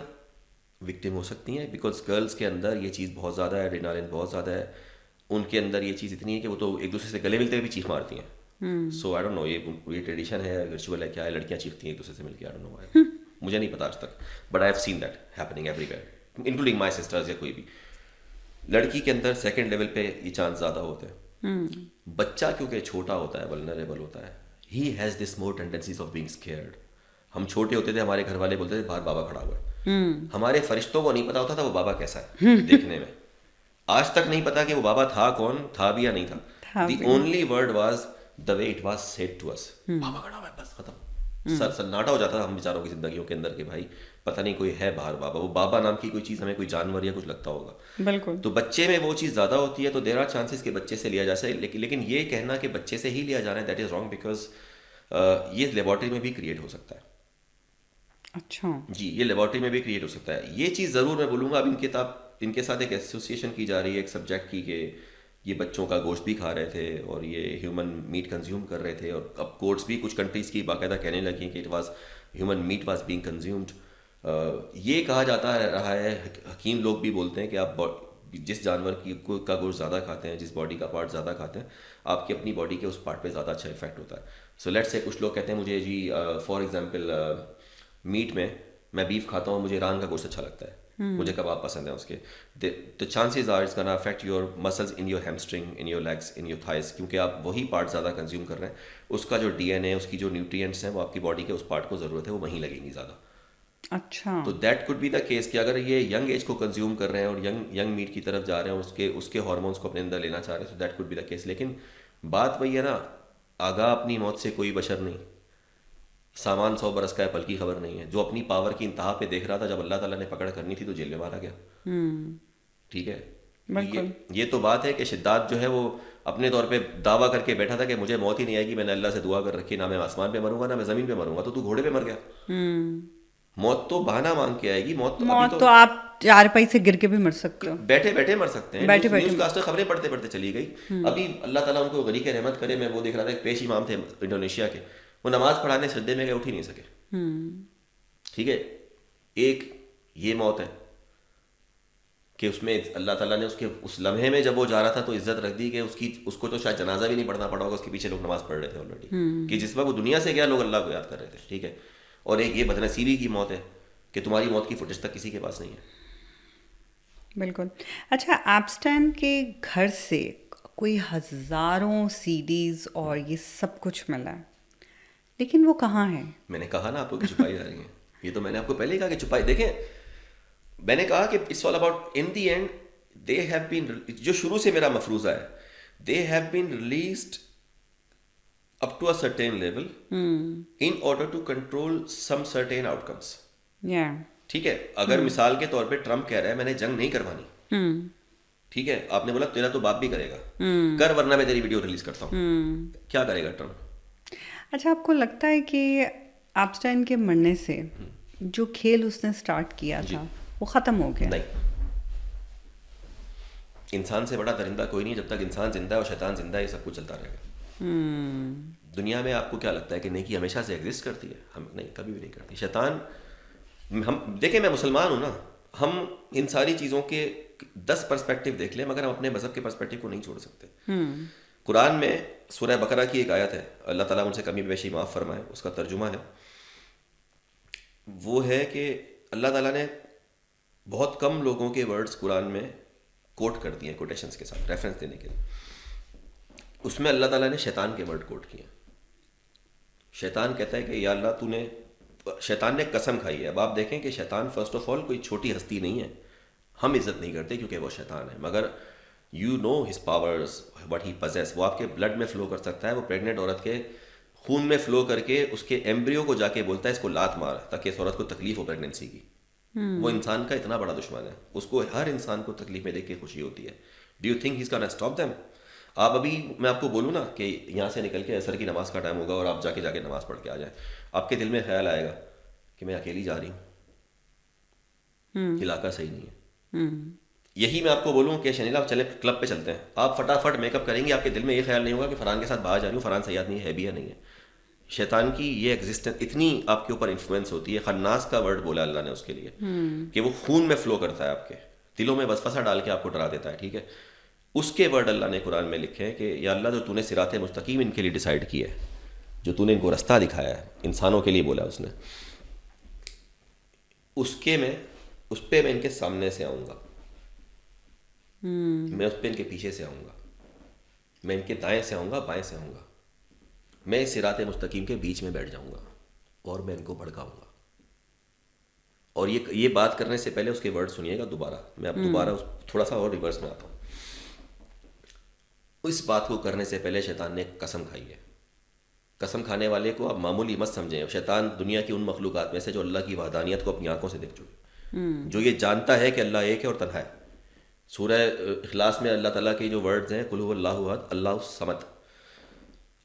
وکٹم ہو سکتی ہیں بیکاز گرلس کے اندر یہ چیز بہت زیادہ ہے, ایڈرینالن بہت زیادہ ہے. ان کے اندر یہ چیز اتنی ہے کہ وہ تو ایک دوسرے سے گلے ملتے ہوئے بھی چیخ مارتی ہیں, سو آئی ڈونٹ نو یہ ٹریڈیشن ہے, ریچول ہے, کیا ہے, لڑکیاں چیختی ہیں ایک دوسرے سے مل کے, آئی ڈونٹ نو وائی, مجھے نہیں پتا آج تک, but I have seen that happening every where including my sisters یا کوئی بھی. لڑکی کے اندر سیکنڈ لیول پہ یہ چانس زیادہ ہوتے ہیں. بچہ کیونکہ چھوٹا ہوتا ہے, ولنریبل ہوتا ہے, he has this more tendencies of being scared. ہم چھوٹے ہوتے تھے, ہمارے گھر والے بولتے تھے باہر بابا کھڑا ہوا ہے, ہمارے فرشتوں کو نہیں پتا ہوتا تھا وہ بابا کیسا ہے دیکھنے میں, آج تک نہیں پتا کہ وہ بابا تھا کون, تھا بھی یا نہیں تھا. The only word was the way it was said to us, بابا کھڑا ہوا ہے, بس ختم. سناٹا ہو جاتا تھا ہم بیچاروں کی زندگیوں کے اندر کہ بھائی پتہ نہیں کوئی ہے باہر بابا. وہ بابا نام کی کوئی چیز ہمیں کوئی جانور یا کچھ لگتا ہوگا. بالکل. تو بچے میں وہ چیز زیادہ ہوتی ہے, تو دیر آر چانسز کہ بچے سے لیا جا سکے, لیکن یہ کہنا کہ بچے سے ہی لیا جا رہا ہے, دیٹ از رانگ, بیکاز یہ لیبارٹری میں بھی کریٹ ہو سکتا ہے. اچھا جی, یہ لیبارٹری میں بھی کریٹ ہو سکتا ہے. یہ چیز ضرور میں بولوں گا. اب ان کے ساتھ ایک ایسوسیشن کی جا رہی ہے ایک سبجیکٹ کی کہ یہ بچوں کا گوشت بھی کھا رہے تھے اور یہ ہیومن میٹ کنزیوم کر رہے تھے, اور اب کورٹس بھی کچھ کنٹریز کی باقاعدہ کہنے لگی کہ it was human meat was being consumed. یہ کہا جاتا رہا ہے, حکیم لوگ بھی بولتے ہیں کہ آپ جس جانور کا گوشت زیادہ کھاتے ہیں, جس باڈی کا پارٹ زیادہ کھاتے ہیں, آپ کی اپنی باڈی کے اس پارٹ پہ زیادہ اچھا افیکٹ ہوتا ہے. سو لیٹس سے کچھ لوگ کہتے ہیں مجھے جی فار ایگزامپل میٹ میں بیف کھاتا ہوں, مجھے ران کا گوشت اچھا لگتا ہے, مجھے کباب پسند ہیں اس کے, تو chances are it's gonna affect your muscles in your hamstring, in your legs, in your thighs, کیونکہ آپ وہی پارٹ زیادہ کنزیوم کر رہے ہیں. اس کا جو ڈی این اے, اس کی جو نیوٹریئنٹس ہیں وہ آپ کی باڈی کے اس پارٹ کو ضرورت ہے, وہ وہیں لگیں گی زیادہ. اچھا. تو that code be the case کہ اگر یہ ینگ ایج کو کنزیوم کر رہے ہیں اور ینگ میٹ کی طرف جا رہے ہیں اور اس کے ہارمونس کو اپنے اندر لینا چاہ رہے ہیں, تو that code be the case. لیکن بات وہی ہے نا, آگاہ اپنی موت سے کوئی بشر نہیں, سامان 100 برس کا ہے, پل کی خبر نہیں ہے. جو اپنی پاور کی انتہا پہ دیکھ رہا تھا, جب اللہ تعالیٰ نے پکڑ کرنی تھی تو جیل میں مارا گیا. ٹھیک ہے, یہ تو بات ہے کہ شداد جو ہے وہ اپنے طور پہ دعویٰ کر کے بیٹھا تھا کہ مجھے موت ہی نہیں آئے گی, میں نے اللہ سے دعا کر رکھی, نہ میں آسمان پہ مروں گا نہ میں زمین پہ مروں گا. تو گھوڑے پہ مر گیا. موت تو بہانہ مانگ کے آئے گی. موت تو آپ چارپائی سے گر کے بھی مر سکتے ہو, بیٹھے بیٹھے مر سکتے ہیں. بیٹھے نیوز کاسٹر خبریں پڑھتے پڑھتے چلی گئی. ابھی اللہ تعالیٰ ان کو غریق رحمت کرے, میں وہ دیکھ رہا تھا, ایک پیش امام تھے انڈونیشیا کے, وہ نماز پڑھانے سجدے میں گئے, اٹھ ہی نہیں سکے. ٹھیک ہے, ایک یہ موت ہے کہ اس میں اللہ تعالیٰ نے اس لمحے میں جب وہ جا رہا تھا تو عزت رکھ دی کہ اس کو تو شاید جنازہ بھی نہیں پڑھنا پڑا ہوگا, اس کے پیچھے لوگ نماز پڑھ رہے تھے آلریڈی, کہ جس وقت وہ دنیا سے گیا لوگ اللہ کو یاد کر رہے تھے. ٹھیک ہے, اور ایک یہ بدنصیبی کی موت ہے کہ تمہاری موت کی فوٹیج تک کسی کے پاس نہیں ہے. بالکل. اچھا, ایپسٹین کے گھر سے کوئی ہزاروں سی ڈیز اور یہ سب کچھ ملا ہے, لیکن وہ کہاں ہے؟ میں نے کہا نا آپ کو کہ چھپائی جا رہی ہیں. یہ تو میں نے آپ کو پہلے ہی کہا کہ چھپائی. دیکھیں, میں نے کہا کہ it's all about in the end they have been, جو شروع سے میرا مفروضہ ہے, they have been released up to a certain level in order to control some certain outcomes. ٹھیک ہے, اگر مثال کے طور پہ ٹرمپ کہہ رہا ہے میں نے جنگ نہیں کروانی, ٹھیک ہے, آپ نے بولا تیرا تو باپ بھی کرے گا, کر ورنہ میں تیری ویڈیو ریلیز کرتا ہوں. کیا کرے گا ٹرمپ؟ اچھا, آپ کو لگتا ہے کہ ایپسٹین کے مرنے سے جو کھیل اس نے سٹارٹ کیا تھا وہ ختم ہو گیا؟ نہیں, انسان سے بڑا درندہ کوئی نہیں. جب تک انسان زندہ ہے اور شیطان زندہ ہے, یہ سب کچھ چلتا رہے گا. دنیا میں آپ کو کیا لگتا ہے کہ نیکی ہمیشہ سے ایگزسٹ کرتی ہے؟ ہم نہیں, کبھی بھی نہیں کرتی. شیطان, ہم دیکھیں, میں مسلمان ہوں نا, ہم ان ساری چیزوں کے 10 پرسپیکٹیو دیکھ لیں, مگر ہم اپنے مذہب کے پرسپیکٹیو کو نہیں چھوڑ سکتے. قرآن میں سورہ بقرہ کی ایک آیت ہے, اللہ تعالیٰ مجھ سے کمی بیشی معاف فرمائے, اس کا ترجمہ ہے, وہ ہے کہ اللہ تعالیٰ نے بہت کم لوگوں کے ورڈز قرآن میں کوٹ کر دیے, کوٹیشنز کے ساتھ ریفرنس دینے کے لیے. اس میں اللہ تعالیٰ نے شیطان کے ورڈ کوٹ کیے. شیطان کہتا ہے کہ یا اللہ تو نے, شیطان نے قسم کھائی ہے. اب آپ دیکھیں کہ شیطان فرسٹ آف آل کوئی چھوٹی ہستی نہیں ہے, ہم عزت نہیں کرتے کیونکہ وہ شیطان ہے, مگر you know his powers what he possess. وہ آپ کے بلڈ میں فلو کر سکتا ہے, وہ پریگننٹ عورت کے خون میں فلو کر کے اس کے ایمبریو کو جا کے بولتا ہے اس کو لات مار, تاکہ اس عورت کو تکلیف ہو پریگننسی کی. وہ انسان کا اتنا بڑا دشمن ہے, اس کو ہر انسان کو تکلیف میں دیکھ کے خوشی ہوتی ہے. Do you think he is gonna stop them? آپ ابھی میں آپ کو بولوں نا کہ یہاں سے نکل کے عصر کی نماز کا ٹائم ہوگا اور آپ جا کے نماز پڑھ کے آ جائیں, آپ کے دل میں خیال آئے گا کہ میں اکیلی جا رہی ہوں, علاقہ صحیح نہیں ہے. یہی میں آپ کو بولوں کہ شنیلا آپ چلیں کلب پہ چلتے ہیں, آپ فٹافٹ میک اپ کریں گے, آپ کے دل میں یہ خیال نہیں ہوگا کہ فرحان کے ساتھ باہر جا رہی ہوں, فرحان صحیح آدمی ہے بھی یا نہیں ہے. شیطان کی یہ ایگزسٹنس اتنی آپ کے اوپر انفلوئنس ہوتی ہے. خناس کا ورڈ بولا اللہ نے اس کے لیے کہ وہ خون میں فلو کرتا ہے, آپ کے دلوں میں وسوسہ ڈال کے آپ کو ڈرا دیتا ہے. ٹھیک ہے, اس کے ورڈ اللہ نے قرآن میں لکھے ہیں کہ یا اللہ جو تو نے صراط مستقیم ان کے لیے ڈیسائیڈ کیا ہے, جو تو نے ان کو رستہ دکھایا ہے, انسانوں کے لیے بولا اس نے, اس پہ میں ان کے سامنے سے آؤں گا, میں اس پہ ان کے پیچھے سے آؤں گا, میں ان کے دائیں سے آؤں گا, بائیں سے آؤں گا, میں صراط مستقیم کے بیچ میں بیٹھ جاؤں گا اور میں ان کو بھڑکاؤں گا. اور یہ بات کرنے سے پہلے اس کے ورڈ سنیے گا دوبارہ, میں اب دوبارہ تھوڑا سا اور ریورس میں آتا ہوں. اس بات کو کرنے سے پہلے شیطان نے ایک قسم کھائی ہے. قسم کھانے والے کو آپ معمولی مت سمجھیں. شیطان دنیا کی ان مخلوقات میں سے جو اللہ کی وحدانیت کو اپنی آنکھوں سے دیکھ چکے, جو یہ جانتا ہے کہ اللہ ایک ہے اور تنہا ہے. سورہ اخلاص میں اللہ تعالیٰ کے جو ورڈز ہیں, قل هو اللہ احد اللہ الصمد,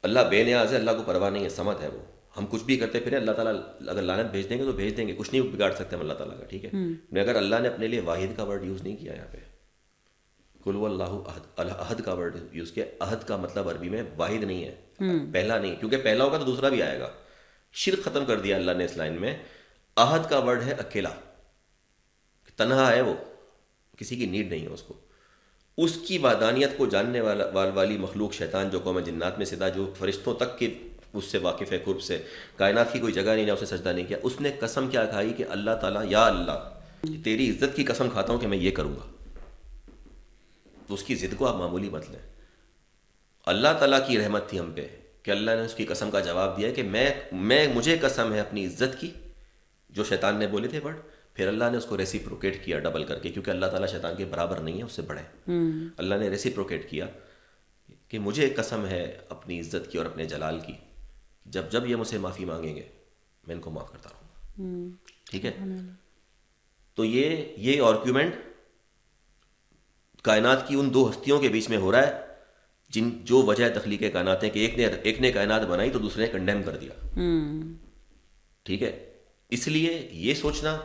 اللہ بے نیاز ہے, اللہ کو پرواہ نہیں ہے, صمد ہے وہ. ہم کچھ بھی کرتے پھریں, اللہ تعالیٰ اگر لعنت بھیج دیں گے تو بھیج دیں گے, کچھ نہیں بگاڑ سکتے ہم اللہ تعالیٰ کا, ٹھیک ہے. مگر اللہ نے اپنے لیے واحد کا ورڈ یوز نہیں کیا یہاں پہ, قل هو اللہ احد, احد کا ورڈ یوز کیا. احد کا مطلب عربی میں واحد نہیں ہے, پہلا نہیں, کیونکہ پہلا ہوگا تو دوسرا بھی آئے گا. شرک ختم کر دیا اللہ نے اس لائن میں. احد کا ورڈ ہے اکیلا, تنہا ہے وہ, کسی کی نیڈ نہیں ہے اس کو. اس کی وحدانیت کو جاننے والی مخلوق شیطان, جو قوم جنات میں سدا, جو فرشتوں تک کے اس سے واقف ہے قرب سے, کائنات کی کوئی جگہ نہیں ہے اسے سجدہ نہیں کیا. اس نے قسم کیا کھائی کہ اللہ تعالیٰ, یا اللہ تیری عزت کی قسم کھاتا ہوں کہ میں یہ کروں گا. تو اس کی ضد کو آپ معمولی مت لیں. اللہ تعالیٰ کی رحمت تھی ہم پہ کہ اللہ نے اس کی قسم کا جواب دیا کہ مجھے قسم ہے اپنی عزت کی, جو شیطان نے بولے تھے ورڈ. پھر اللہ نے اس کو ریسیپروکیٹ کیا ڈبل کر کے, کیونکہ اللہ تعالیٰ شیطان کے برابر نہیں ہے, اس سے بڑے. اللہ نے ریسیپروکیٹ کیا کہ مجھے قسم ہے اپنی عزت کی اور اپنے جلال کی, جب یہ مجھ سے معافی مانگیں گے میں ان کو معاف کرتا رہوں گا. ٹھیک ہے. تو یہ آرگیومنٹ کائنات کی ان دو ہستیوں کے بیچ میں ہو رہا ہے, جو وجہ تخلیق کائنات ہے کہ ایک نے کائنات بنائی تو دوسرے نے کنڈیم کر دیا. ٹھیک ہے. اس لیے یہ سوچنا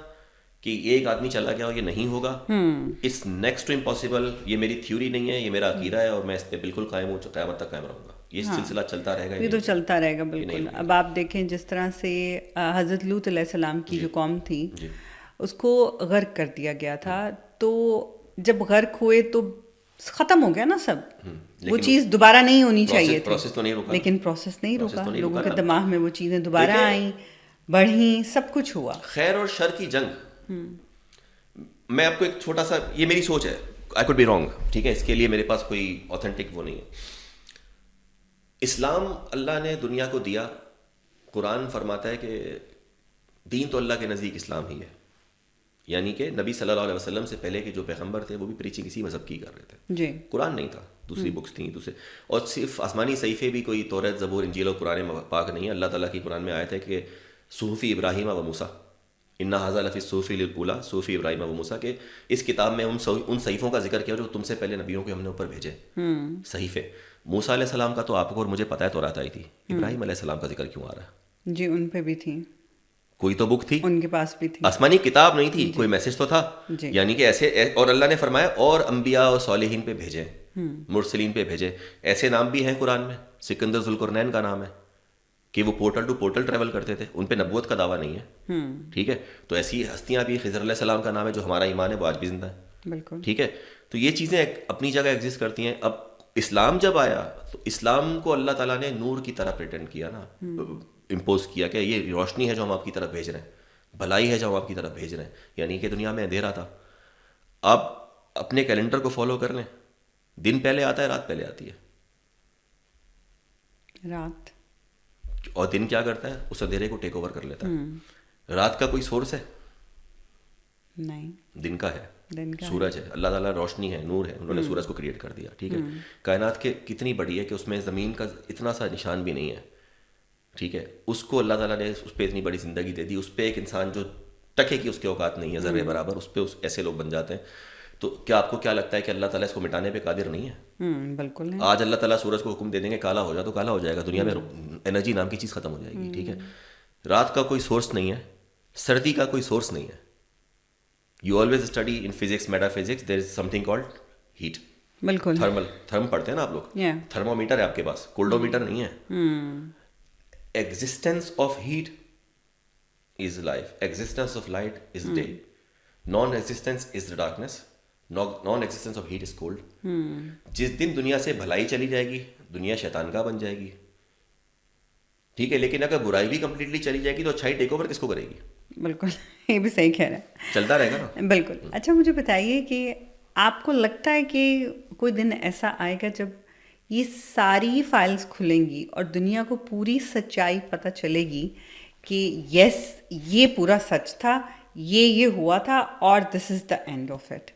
کہ ایک آدمی چلا گیا اور یہ نہیں ہوگا, اٹس نیکسٹ ٹو امپاسبل. یہ میری تھیوری نہیں ہے, یہ میرا عقیدہ ہے, اور میں اس پہ بالکل قائم ہوں, قیامت تک قائم رہوں گا. یہ سلسلہ چلتا رہے گا, یہ تو چلتا رہے گا بالکل. اب آپ دیکھیں جس طرح سے حضرت لوط علیہ السلام کی جو قوم تھی اس کو غرق کر دیا گیا تھا, تو جب غرق ہوئے تو ختم ہو گیا نا سب, وہ چیز دوبارہ نہیں ہونی چاہیے تھی, لیکن پروسیس نہیں روکا. لوگوں کے دماغ میں وہ چیزیں دوبارہ آئیں, بڑھیں, سب کچھ ہوا. خیر اور شر کی جنگ. میں آپ کو ایک چھوٹا سا, یہ میری سوچ ہے, آئی کوڈ بی رانگ, ٹھیک ہے, اس کے لیے میرے پاس کوئی اوتھینٹک وہ نہیں ہے. اسلام اللہ نے دنیا کو دیا, قرآن فرماتا ہے کہ دین تو اللہ کے نزدیک اسلام ہی ہے, یعنی کہ نبی صلی اللہ علیہ وسلم سے پہلے کے جو پیغمبر تھے وہ بھی پریچنگ اسی مذہب کی کر رہے تھے. جی. قرآن نہیں تھا, دوسری بکس تھیں دوسرے, اور صرف آسمانی صحیفے بھی کوئی توریت, زبور, انجیل اور قرآن پاک نہیں ہے. اللہ تعالیٰ کی قرآن میں آیت ہے کہ صحف ابراہیم و موسیٰ, انا ھذا لفی الصحف الاولیٰ, صحف ابراہیم و موسیٰ, کہ اس کتاب میں ان صحیفوں کا ذکر کیا جو تم سے پہلے نبیوں کو ہم نے اوپر بھیجے. صحیفے موسیٰ علیہ السلام کا تو آپ کو اور مجھے پتہ ہے تورات آئی تھی, ابراہیم علیہ السلام کا ذکر کیوں آ رہا ہے؟ جی, ان پہ بھی تھی, کوئی تو بک تھی ان کے پاس بھی تھی, آسمانی کتاب نہیں تھی, کوئی میسج تو تھا. یعنی کہ ایسے, اور اللہ نے فرمایا اور انبیاء اور صالحین پہ بھیجے, مرسلین پہ بھیجے. ایسے نام بھی ہیں قرآن میں, سکندر ذوالقرنین کا نام ہے کہ وہ پورٹل ٹو پورٹل ٹریول کرتے تھے, ان پہ نبوت کا دعویٰ نہیں ہے. ٹھیک ہے. تو ایسی ہستیاں بھی, خضر علیہ السلام کا نام ہے, جو ہمارا ایمان ہے وہ آج بھی زندہ ہے. بالکل. ٹھیک ہے. تو یہ چیزیں اپنی جگہ ایگزسٹ کرتی ہیں. اب اسلام جب آیا تو اسلام کو اللہ تعالیٰ نے نور کی طرح پریٹینڈ کیا نا, امپوز کیا کہ یہ روشنی ہے جو ہم آپ کی طرف بھیج رہے ہیں, بھلائی ہے جو ہم آپ کی طرف بھیج رہے ہیں. یعنی کہ دنیا میں اندھیرا تھا, آپ اپنے کیلنڈر کو فالو کر لیں, دن پہلے آتا ہے, رات پہلے آتی ہے. رات, اور دن کیا کرتا ہے, اس اندھیرے کو ٹیک اوور کر لیتا ہے. رات کا کوئی سورس ہے نہیں, دن کا ہے, سورج ہے. اللہ تعالیٰ روشنی ہے, نور ہے, انہوں نے سورج کو کریٹ کر دیا. ٹھیک ہے. کائنات کے کتنی بڑی ہے کہ اس میں زمین کا اتنا سا نشان بھی نہیں ہے. ٹھیک ہے. اس کو اللہ تعالیٰ نے اس پہ اتنی بڑی زندگی دے دی, اس پہ ایک انسان جو ٹکے کی اس کے اوقات نہیں ہے ذرے برابر, اس پہ ایسے لوگ بن جاتے ہیں. تو کیا آپ کو کیا لگتا ہے کہ اللہ تعالیٰ اس کو مٹانے پہ قادر نہیں ہے؟ بالکل. آج اللہ تعالیٰ سورج کو حکم دے دیں گے کالا ہو جا تو کالا ہو جائے گا, دنیا میں انرجی نام کی چیز ختم ہو جائے گی. ٹھیک ہے. رات کا کوئی سورس نہیں ہے, سردی کا کوئی سورس نہیں ہے. You always study in physics, metaphysics, there is something called heat. بالکل. تھرم پڑھتے ہیں نا آپ لوگ, تھرمو میٹر ہے آپ کے پاس, کولڈو میٹر نہیں ہے. Existence of heat is life, existence of light is day, non existence is the darkness, non existence of heat is cold. جس دن دنیا سے بھلائی چلی جائے گی دنیا شیطان کا بن جائے گی, ٹھیک ہے, لیکن اگر برائی بھی کمپلیٹلی چلی جائے گی تو اچھائی ٹیک اوور کس کو کرے گی؟ بالکل, یہ بھی صحیح کہہ رہا ہے, چلتا رہے گا نا. بالکل. اچھا مجھے بتائیے کہ آپ کو لگتا ہے کہ کوئی دن ایسا آئے گا جب یہ ساری فائلز کھلیں گی اور دنیا کو پوری سچائی پتہ چلے گی کہ یس یہ پورا سچ تھا, یہ ہوا تھا, اور دس از دا اینڈ آف اٹ؟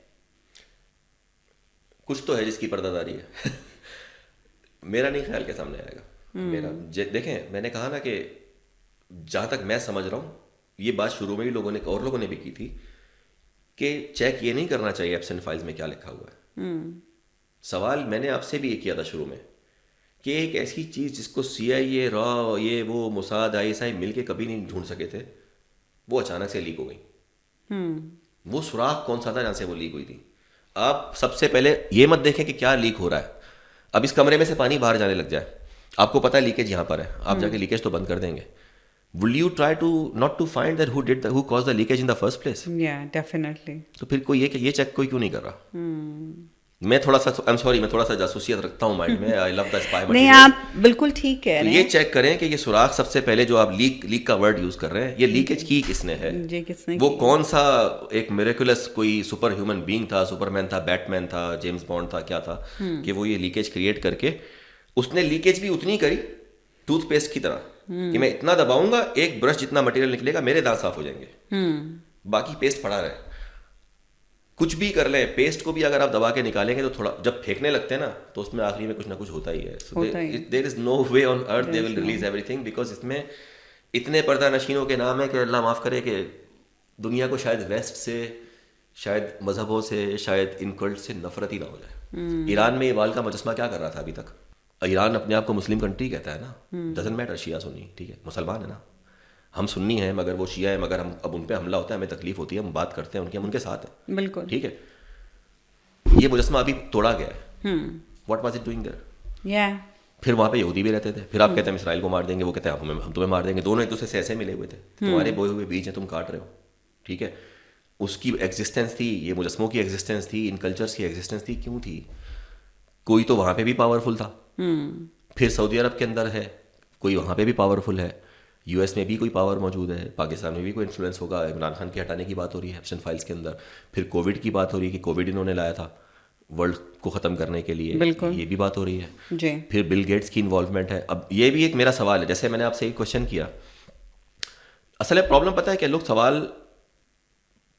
کچھ تو ہے جس کی پردہ داری ہے. میرا نہیں خیال کے سامنے آئے گا. میرا دیکھیں, میں نے کہا نا کہ جہاں تک میں سمجھ رہا ہوں, یہ بات شروع میں بھی لوگوں نے بھی کی تھی کہ چیک یہ نہیں کرنا چاہیے ایبسینٹ فائلز میں کیا لکھا ہوا ہے. سوال میں نے آپ سے بھی یہ کیا تھا شروع میں کہ ایک ایسی چیز جس کو سی آئی اے, را, یہ وہ موساد, آئی ایس آئی مل کے کبھی نہیں ڈھونڈ سکے تھے, وہ اچانک سے لیک ہو گئی. وہ سوراخ کون سا تھا جہاں سے وہ لیک ہوئی تھی؟ آپ سب سے پہلے یہ مت دیکھیں کہ کیا لیک ہو رہا ہے. اب اس کمرے میں سے پانی باہر جانے لگ جائے, آپ کو پتہ ہے لیکیج یہاں پر ہے, آپ جا کے لیکیج تو بند کر دیں گے. Will you try to not to find that who cause the leakage in the first place? Definitely. تو پھر کوئی یہ چیک کوئی کیوں نہیں کر رہا؟ میں تھوڑا سا آئی ایم سوری, میں تھوڑا سا جاسوسیت رکھتا ہوں مائنڈ میں. آئی لو دا اسپائی مٹیریل. نہیں, آپ بالکل ٹھیک کہہ رہے ہیں. یہ چیک کریں کہ یہ سوراخ سب سے پہلے جو آپ لیک کا ورڈ یوز کر رہے ہیں, یہ لیکیج کی کس نے ہے؟ وہ کون سا ایک میریکولس کوئی سپر ہیومن بینگ تھا, سپر مین تھا, بیٹ مین تھا, جیمس بانڈ تھا, کیا تھا کہ وہ یہ لیکیج کریٹ کر کے, اس نے لیکیج بھی اتنی کری ٹوتھ پیسٹ کی طرح کہ میں اتنا دباؤں گا ایک برش جتنا مٹیریل نکلے گا, میرے دانت صاف ہو جائیں گے, باقی پیسٹ پڑا رہے. کچھ بھی کر لیں, پیسٹ کو بھی اگر آپ دبا کے نکالیں گے تو تھوڑا جب پھینکنے لگتے ہیں نا تو اس میں آخری میں کچھ نہ کچھ ہوتا ہی ہے. دیر از نو وے آن ارتھ دے will release every thing, because اس میں اتنے پردہ نشینوں کے نام ہے کہ اللہ معاف کرے کہ دنیا کو شاید ویسٹ سے, شاید مذہبوں سے, شاید ان کلٹ سے نفرت ہی نہ ہو جائے. ایران میں اقبال کا مجسمہ کیا کر رہا تھا ابھی تک؟ ایران اپنے آپ کو مسلم کنٹری کہتا ہے نا, ڈزنٹ میٹر شیعہ سنی, ٹھیک ہے, مسلمان ہے نا, ہم سنی ہیں مگر وہ شیعہ ہیں, مگر ہم اب ان پہ حملہ ہوتا ہے ہمیں تکلیف ہوتی ہے, ہم بات کرتے ہیں ان کی, ہم ان کے ساتھ ہیں, بالکل ٹھیک ہے. یہ مجسمہ ابھی توڑا گیا ہے, what was it doing there? پھر وہاں پہ یہودی بھی رہتے تھے, پھر آپ کہتے ہیں ہم اسرائیل کو مار دیں گے, وہ کہتے ہیں ہم تمہیں مار دیں گے. دونوں ایک دوسرے سے ایسے ملے ہوئے تھے, تمہارے بوئے ہوئے بیج ہیں, تم کاٹ رہے ہو, ٹھیک ہے. اس کی ایگزسٹنس تھی, یہ مجسموں کی ایگزسٹنس تھی, ان کلچرس کی ایگزسٹنس تھی. کیوں تھی؟ کوئی تو وہاں پہ بھی پاورفل تھا, پھر سعودی عرب کے اندر ہے, کوئی وہاں پہ بھی پاورفل ہے, یو ایس میں بھی کوئی پاور موجود ہے, پاکستان میں بھی کوئی انفلوئنس ہوگا. عمران خان کے ہٹانے کی بات ہو رہی ہے ایبسینٹ فائلز کے اندر, پھر کووڈ کی بات ہو رہی ہے کہ کووڈ انہوں نے لایا تھا ورلڈ کو ختم کرنے کے لیے, یہ بھی بات ہو رہی ہے. پھر بل گیٹس کی انوالومنٹ ہے. اب یہ بھی ایک میرا سوال ہے, جیسے میں نے آپ سے ایک کوشچن کیا, اصل پرابلم پتہ ہے کہ لوگ سوال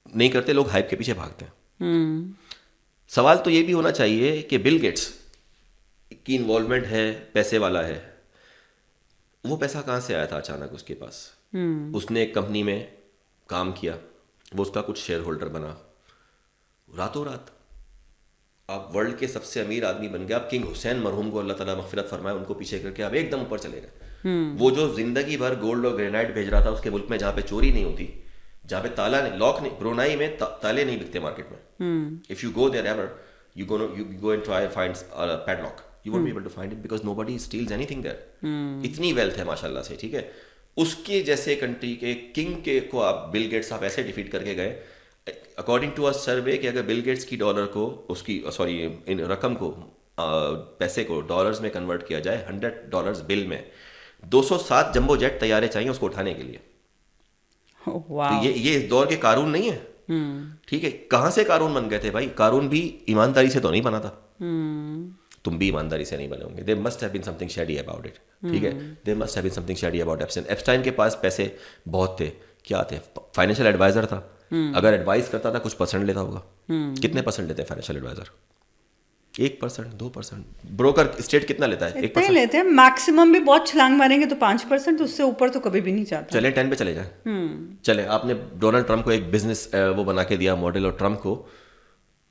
نہیں کرتے, لوگ ہائپ کے پیچھے بھاگتے ہیں. سوال تو یہ بھی ہونا چاہیے کہ بل گیٹس کی انوالومنٹ ہے, پیسے والا ہے, وہ پیسہ کہاں سے آیا تھا اچانک اس کے پاس؟ اس نے ایک کمپنی میں کام کیا, وہ اس کا کچھ شیئر ہولڈر بنا, راتوں رات آپ ورلڈ کے سب سے امیر آدمی بن گئے. آپ کنگ حسین مرحوم کو اللہ تعالیٰ مغفرت فرمائے, ان کو پیچھے کر کے آپ ایک دم اوپر چلے گئے. وہ جو زندگی بھر گولڈ اور گرینائٹ بھیج رہا تھا اس کے ملک میں جہاں پہ چوری نہیں ہوتی, جہاں پہ تالا نہیں, لاک نہیں, برونائی میں تالے نہیں بکتے مارکیٹ میں. If you go there ever you go and try and find a padlock, you won't be able to find it because nobody steals anything there. اتنی ویلتھ ہے ماشاء اللہ سے, ٹھیک ہے. اس کے جیسے کنٹری کے کنگ کے کو آپ بل گیٹس آپ ایسے ڈیفیٹ کر کے گئے. اکارڈنگ ٹو اے سروے کہ اگر بل گیٹس کی ڈالر کو, اس کی سوری رقم کو, پیسے کو ڈالرز میں کنورٹ کیا جائے, $100 بل میں 207 جمبو جیٹ طیارے چاہیے اس کو اٹھانے کے لیے. تو یہ اس دور کے قارون نہیں ہے, ٹھیک ہے. کہاں سے قارون بن گئے تھے بھائی؟ قارون بھی ایمانداری سے تو نہیں بنا تھا, تم بھی ایمانداری سے نہیں بنے ہوں گے. There must have been something shady about it, ٹھیک ہے. There must have been something shady about Epstein کے پاس پیسے بہت تھے, کیا تھے, فائنینشیل ایڈوائزر تھا. اگر ایڈوائز کرتا تھا کچھ پرسنٹ لیتا ہوگا. کتنے پرسنٹ لیتے ہیں فائنینشیل ایڈوائزر؟ 1%, 2%. بروکر اسٹیٹ کتنا لیتا ہے؟ 1% لیتے ہیں میکسیمم. بھی بہت چھلانگ ماریں گے تو 5%, اس سے اوپر تو کبھی بھی نہیں چاہتا. چلے 10 پہ چلے جائیں. چلے آپ نے ڈونلڈ ٹرمپ کو ایک بزنس وہ بنا کے دیا ماڈل, اور ٹرمپ کو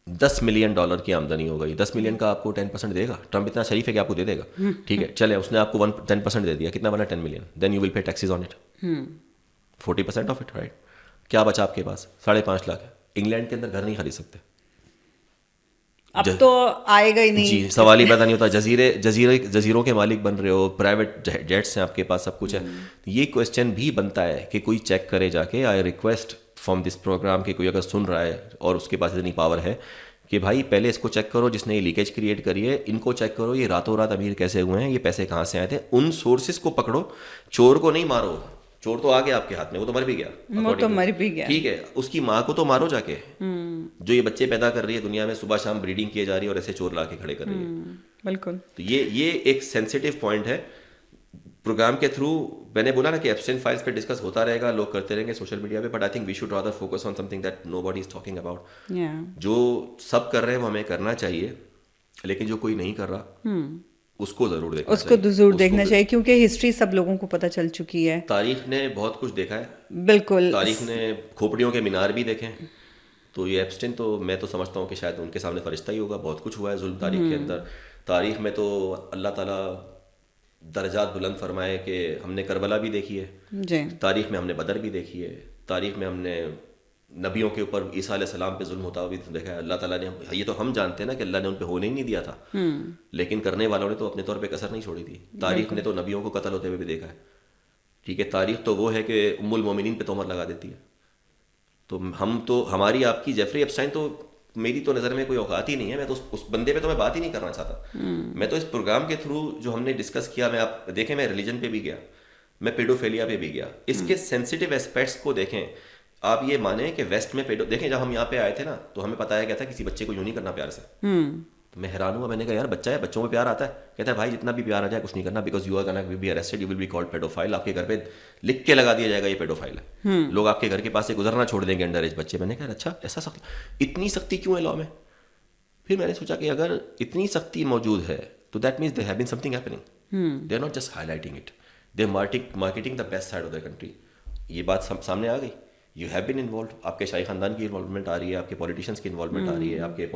$10 ملین کی آمدنی ہو گئی. 10 ملین کا آپ کو 10% دے گا. ٹرمپ اتنا شریف ہے کہ آپ کو دے دے گا, ٹھیک ہے. چلے اس نے آپ کو 10% دے دیا, کتنا بنا 10 million. Then you will pay taxes on it, 40% of it, right. کیا بچا آپ کے پاس؟ 5.5 لاکھ. انگلینڈ کے اندر گھر نہیں خرید سکتے, اب تو آئے گا ہی نہیں. جی, سوال ہی پیدا نہیں ہوتا. جزیروں کے مالک بن رہے ہو, پرائیویٹ جیٹس ہیں آپ کے پاس, سب کچھ ہے. یہ کوشچن بھی بنتا ہے کہ کوئی چیک کرے جا کے. I request from this programme کہ کوئی اگر سن رہا ہے اور اس کے پاس اتنی پاور ہے کہ بھائی پہلے اس کو چیک کرو جس نے یہ لیکیج کریٹ کری ہے, ان کو چیک کرو یہ راتوں رات امیر کیسے ہوئے ہیں, یہ پیسے کہاں سے آئے تھے, ان سورسز کو پکڑو. چور کو نہیں مارو, چور تو آ گیا آپ کے ہاتھ میں, وہ تو مر بھی گیا, وہ تو مر بھی گیا, ٹھیک ہے, اس کی ماں کو تو مارو جا کے, جو یہ بچے پیدا کر رہی ہے دنیا میں, صبح شام بریڈنگ کیے جا رہی ہے اور ایسے چور لا کے کھڑے کر رہی ہے. بالکل. تو یہ ایک سینسیٹیو پوائنٹ ہے. پروگرام کے تھرو میں نے بولا نا کہ ایبسٹین فائلز پہ ڈسکس ہوتا رہے گا, لوگ کرتے رہیں گے سوشل میڈیا پہ, but I think we should rather focus on something that nobody is talking about. جو سب کر رہے ہیں وہ ہمیں کرنا چاہیے, لیکن جو کوئی نہیں کر رہا اس کو ضرور دیکھنا چاہیے, اس کو ضرور دیکھنا چاہیے, کیونکہ ہسٹری سب لوگوں کو پتہ چل چکی ہے, تاریخ نے بہت کچھ دیکھا ہے. بالکل, تاریخ نے کھوپڑیوں کے مینار بھی دیکھے. تو یہ ایبسٹین تو میں تو سمجھتا ہوں کہ شاید ان کے سامنے فرشتہ ہی ہوگا. بہت کچھ ہوا ہے ظلم تاریخ کے اندر. تاریخ میں تو اللہ تعالیٰ درجات بلند فرمائے کہ ہم نے کربلا بھی دیکھی ہے, تاریخ میں ہم نے بدر بھی دیکھی ہے, تاریخ میں ہم نے نبیوں کے اوپر عیسیٰ علیہ السلام پہ ظلم ہوتا ہوا بھی دیکھا ہے. اللہ تعالیٰ نے, یہ تو ہم جانتے ہیں نا کہ اللہ نے ان پہ ہونے ہی نہیں دیا تھا, لیکن کرنے والوں نے تو اپنے طور پہ کسر نہیں چھوڑی تھی. تاریخ نے تو نبیوں کو قتل ہوتے ہوئے بھی دیکھا ہے, ٹھیک ہے. تاریخ تو وہ ہے کہ ام المومنین پہ تہمت لگا دیتی ہے. تو ہم تو, ہماری آپ کی جیفری ایپسٹائن تو میری تو نظر میں کوئی اوقات ہی نہیں ہے. میں تو اس بندے پہ تو میں بات ہی نہیں کرنا چاہتا. میں تو اس پروگرام کے تھرو جو ہم نے ڈسکس کیا, میں آپ دیکھیں, میں ریلیجن پہ بھی گیا, میں پیڈوفیلیا پہ بھی گیا. اس کے سینسیٹیو اسپیکٹس کو دیکھیں. آپ یہ مانیں کہ ویسٹ میں دیکھیں, جب ہم یہاں پہ آئے تھے نا تو ہمیں بتایا گیا تھا کسی بچے کو یوں نہیں کرنا پیار سے. تو میں حیران ہوا, میں نے کہا یار بچہ ہے, بچوں میں پیار آتا ہے. کہتا ہے بھائی جتنا بھی پیار آ جائے کچھ نہیں کرنا, because you are gonna be arrested, you will be called paedophile. آپ کے گھر پہ لکھ کے لگا دیا جائے گا یہ پیڈوفائل ہے. لوگ آپ کے گھر کے پاس سے گزرنا چھوڑ دیں گے انڈر ایج بچے. میں نے کہا اچھا ایسا سخت, اتنی سختی کیوں ہے لا میں؟ پھر میں نے سوچا کہ اگر اتنی سختی موجود ہے تو that means there have been something happening. They are not just highlighting it, they are marketing the best side of the country. یہ بات سامنے آ گئی. یو ہیو بین انوالوڈ, آپ کے شاہی خاندان کی انوالومنٹ آ رہی ہے, آپ کے پولیٹیشینس کی انوالومنٹ آ رہی ہے, آپ کے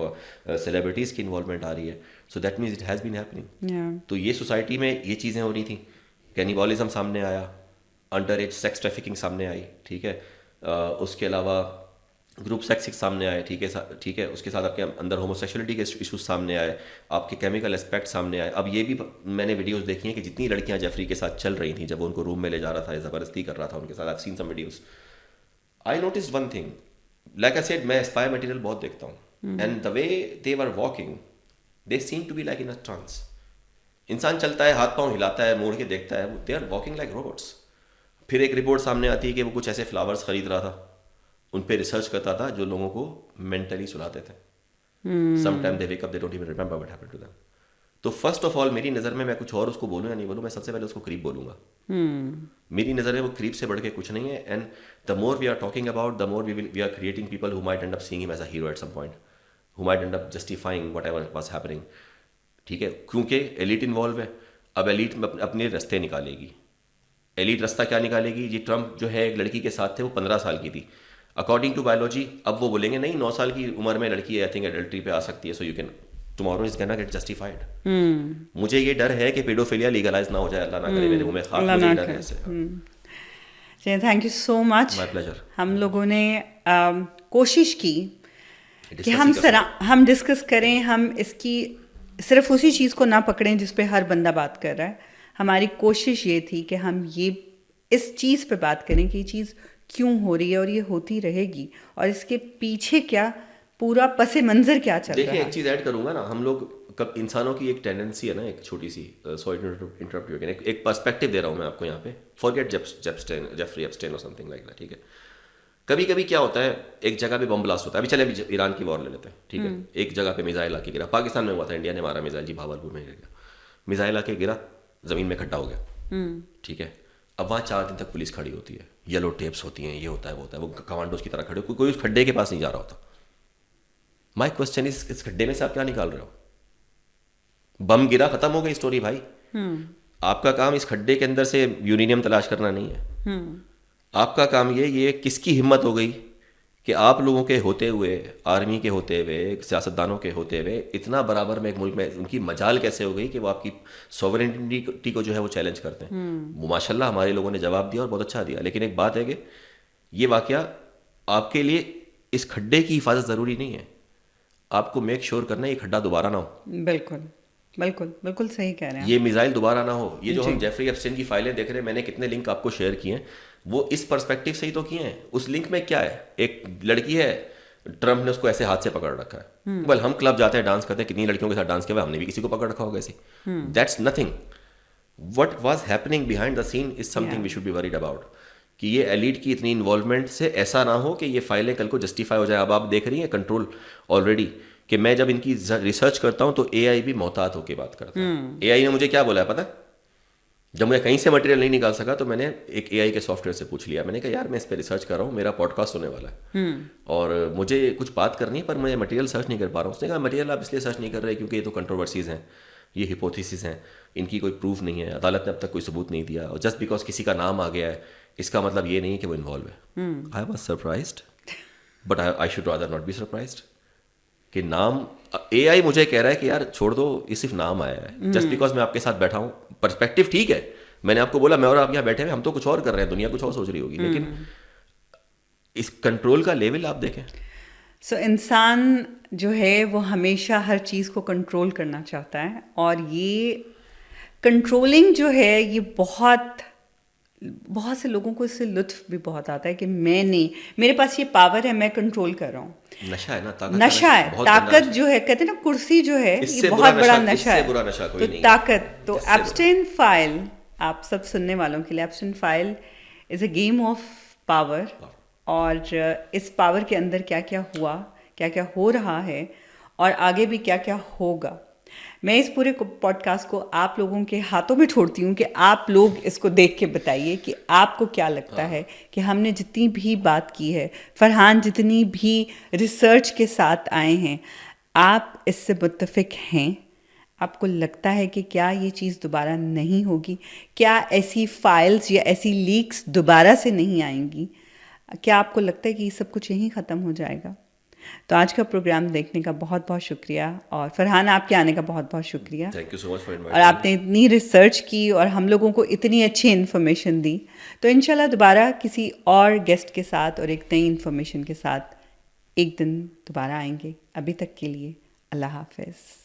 سیلیبریٹیز کی انوالومنٹ آ رہی ہے. So that means it has been happening. تو یہ سوسائٹی میں یہ چیزیں ہو رہی تھیں. کینیبالزم سامنے آیا, انڈر ایج سیکس ٹریفکنگ سامنے آئی, ٹھیک ہے. اس کے علاوہ گروپ سیکس سامنے آئے, ٹھیک ہے. اس کے ساتھ آپ کے اندر ہوموسیکشولیٹی کے ایشوز سامنے آئے, آپ کے کیمیکل اسپیکٹ سامنے آئے. اب یہ بھی میں نے ویڈیوز دیکھی ہیں کہ جتنی لڑکیاں جیفری کے ساتھ چل رہی تھیں, جب وہ ان کو روم میں لے جا رہا تھا, زبردستی کر رہا تھا ان کے ساتھ, آئی سین سم videos. I noticed one thing, like I said, میں اسپائر مٹیریل بہت دیکھتا ہوں, and the way they were walking, they seem to be like in a trance. انسان چلتا ہے, ہاتھ پاؤں ہلاتا ہے, موڑ کے دیکھتا ہے, they are walking like robots. پھر ایک رپورٹ سامنے آتی ہے کہ وہ کچھ ایسے فلاورز خرید رہا تھا, ان پہ ریسرچ کرتا تھا جو لوگوں کو مینٹلی سلاتے تھے. Some time they wake up, they don't even remember what happened to them. تو فرسٹ آف آل میری نظر میں کچھ اور اس کو بولوں یا نہیں بولوں, میں سب سے پہلے اس کو کریپ بولوں گا. میری نظر میں وہ کریپ سے بڑھ کے کچھ نہیں ہے. And the more we are talking about, the more we are creating people who might end up seeing him as a hero at some point, who might end up justifying whatever was happening, ٹھیک ہے. کیونکہ elite involve ہے. اب elite اپنے رستے نکالے گی. Elite رستہ کیا نکالے گی؟ جی ٹرمپ جو ہے ایک لڑکی کے ساتھ تھے, وہ 15 سال کی تھی اکارڈنگ ٹو بایولوجی. اب وہ بولیں گے نہیں 9 سال کی عمر میں لڑکی آئی تھنک ایڈلٹری پہ آ سکتی ہے, so you can tomorrow is gonna get justified. مجھے یہ ڈر ہے کہ پیڈوفیلیا لیگلائز نہ ہو جائے, اللہ نہ کرے, میرے منہ میں خاک, مجھے ڈر ہے اس سے. Thank you so much. My pleasure. ہم لوگوں نے کوشش کی کہ ہم ڈسکس کریں, ہم اس کی صرف اسی چیز کو نہ پکڑیں جس پہ ہر بندہ بات کر رہا ہے. ہماری کوشش یہ تھی کہ ہم یہ اس چیز پہ بات کریں کہ یہ چیز کیوں ہو رہی ہے اور یہ ہوتی رہے گی, اور اس کے پیچھے کیا پورا پس منظر کیا چل رہا ہے. دیکھیں ایک چیز ایڈ کروں گا نا, ہم لوگ انسانوں کی ایک ٹینڈنسی ہے نا, ایک چھوٹی سی, سوری انٹرپٹ یو اگین, ایک پرسپیکٹو دے رہا ہوں میں آپ کو یہاں پہ, فارگیٹ جیفری ایپسٹین اور سم تھنگ لائک دیٹ, ٹھیک ہے. کبھی کبھی کیا ہوتا ہے, ایک جگہ پہ بم بلاسٹ ہوتا ہے. ابھی چلے ایران کی وار لے لیتے ہیں, ٹھیک ہے. ایک جگہ پہ میزائل آ کے گرا, پاکستان میں ہوا تھا, انڈیا نے مارا میزائل, جی بھاولپور میں گرا, میزائل آ کے گرا, زمین میں کھڈا ہو گیا, ٹھیک ہے. اب وہاں 4 دن تک پولیس کھڑی ہوتی ہے, یلو ٹیپس ہوتی ہیں, یہ ہوتا ہے وہ ہوتا ہے, وہ کمانڈوز کی طرح کھڑے, کوئی اس کھڈے کے پاس نہیں جا رہا ہوتا. مائی کوشچن از, اس کھڈے میں سے آپ کیا نکال رہے ہو؟ بم گرا, ختم ہو گئی اسٹوری بھائی. آپ کا کام اس کھڈے کے اندر سے یورینیم تلاش کرنا نہیں ہے. آپ کا کام یہ کس کی ہمت ہو گئی کہ آپ لوگوں کے ہوتے ہوئے, آرمی کے ہوتے ہوئے, سیاستدانوں کے ہوتے ہوئے, اتنا برابر میں ایک ملک میں ان کی مجال کیسے ہو گئی کہ وہ آپ کی سوورنٹی کو جو ہے وہ چیلنج کرتے ہیں. وہ ماشاء اللہ ہمارے لوگوں نے جواب دیا اور بہت اچھا دیا. لیکن ایک بات ہے کہ یہ واقعہ آپ کے لیے اس کھڈے کی حفاظت ضروری نہیں ہے, آپ کو میک شیور کرنا ہے یہ کھڈا دوبارہ نہ ہو. بالکل بالکل بالکل صحیح کہہ رہے ہیں. یہ میزائل دوبارہ نہ ہو. یہ جو ہم جیفری ایپسٹین کی فائلیں دیکھ رہے ہیں, میں نے کتنے لنک آپ کو شیئر کیے ہیں, وہ اس پرسپیکٹو سے ہی تو کیے ہیں. اس لنک میں کیا ہے, ایک لڑکی ہے ٹرمپ نے اس کو ایسے ہاتھ سے پکڑ رکھا ہے. ویل ہم کلب جاتے ہیں, ڈانس کرتے ہیں, کتنی لڑکیوں کے ساتھ ڈانس کیا ہوا, ہم نے بھی کسی کو پکڑ رکھا ہوگا ایسے. That's nothing. What was happening behind the scene is something we should be worried about. کہ یہ ایلیٹ کی اتنی انوالومنٹ سے ایسا نہ ہو کہ یہ فائلیں کل کو جسٹیفائی ہو جائے. اب آپ دیکھ رہی ہیں کنٹرول آلریڈی, کہ میں جب ان کی ریسرچ کرتا ہوں تو اے آئی بھی محتاط ہو کے بات کرتا ہے. اے آئی نے مجھے کیا بولا ہے پتہ, جب میں کہیں سے مٹیریل نہیں نکال سکا تو میں نے ایک اے آئی کے سافٹ ویئر سے پوچھ لیا. میں نے کہا یار میں اس پہ ریسرچ کر رہا ہوں, میرا پوڈ کاسٹ ہونے والا ہے اور مجھے کچھ بات کرنی ہے, پر میں مٹیریل سرچ نہیں کر پا رہا ہوں. اس نے کہا مٹیریل آپ اس لیے سرچ نہیں کر رہے کیونکہ یہ تو کنٹروورسیز ہیں, یہ ہپوتھیسز ہیں, ان کی کوئی پروف نہیں ہے, عدالت نے اب تک کوئی ثبوت نہیں دیا, اور جسٹ بیکاز کسی کا نام آ گیا ہے اس کا مطلب یہ نہیں کہ وہ انوالو ہے. I was surprised, but I should rather not be surprised کہ نام اے آئی مجھے کہہ رہا ہے کہ یار چھوڑ دو, یہ صرف نام آیا ہے. جسٹ بیکاز میں آپ کے ساتھ بیٹھا ہوں, پرسپیکٹیو ٹھیک ہے, میں نے آپ کو بولا میں اور آپ یہاں بیٹھے ہیں, ہم تو کچھ اور کر رہے ہیں, دنیا کچھ اور سوچ رہی ہوگی, لیکن اس کنٹرول کا لیول آپ دیکھیں. سو انسان جو ہے وہ ہمیشہ ہر چیز کو کنٹرول کرنا چاہتا ہے, اور یہ کنٹرولنگ جو ہے یہ بہت سے لوگوں کو اس سے لطف بھی بہت آتا ہے کہ میں نہیں, میرے پاس یہ پاور ہے, میں کنٹرول کر رہا ہوں. نشہ ہے نا, نشہ ہے, طاقت جو ہے, کہتے ہیں نا کرسی جو ہے یہ بہت بڑا نشہ ہے, تو طاقت. تو ایپسٹین فائل آپ سب سننے والوں کے لیے, Epstein file is a game of power, اور اس پاور کے اندر کیا کیا ہوا, کیا کیا ہو رہا ہے, اور آگے بھی کیا کیا ہوگا. میں اس پورے پوڈ کاسٹ کو آپ لوگوں کے ہاتھوں میں چھوڑتی ہوں کہ آپ لوگ اس کو دیکھ کے بتائیے کہ آپ کو کیا لگتا ہے کہ ہم نے جتنی بھی بات کی ہے, فرحان جتنی بھی ریسرچ کے ساتھ آئے ہیں, آپ اس سے متفق ہیں؟ آپ کو لگتا ہے کہ کیا یہ چیز دوبارہ نہیں ہوگی, کیا ایسی فائلز یا ایسی لیکس دوبارہ سے نہیں آئیں گی, کیا آپ کو لگتا ہے کہ یہ سب کچھ یہیں ختم ہو جائے گا؟ تو آج کا پروگرام دیکھنے کا بہت بہت شکریہ, اور فرحان آپ کے آنے کا بہت بہت شکریہ. Thank you so much for inviting. اور آپ نے اتنی ریسرچ کی اور ہم لوگوں کو اتنی اچھی انفارمیشن دی. تو انشاءاللہ دوبارہ کسی اور گیسٹ کے ساتھ اور ایک نئی انفارمیشن کے ساتھ ایک دن دوبارہ آئیں گے. ابھی تک کے لیے اللہ حافظ.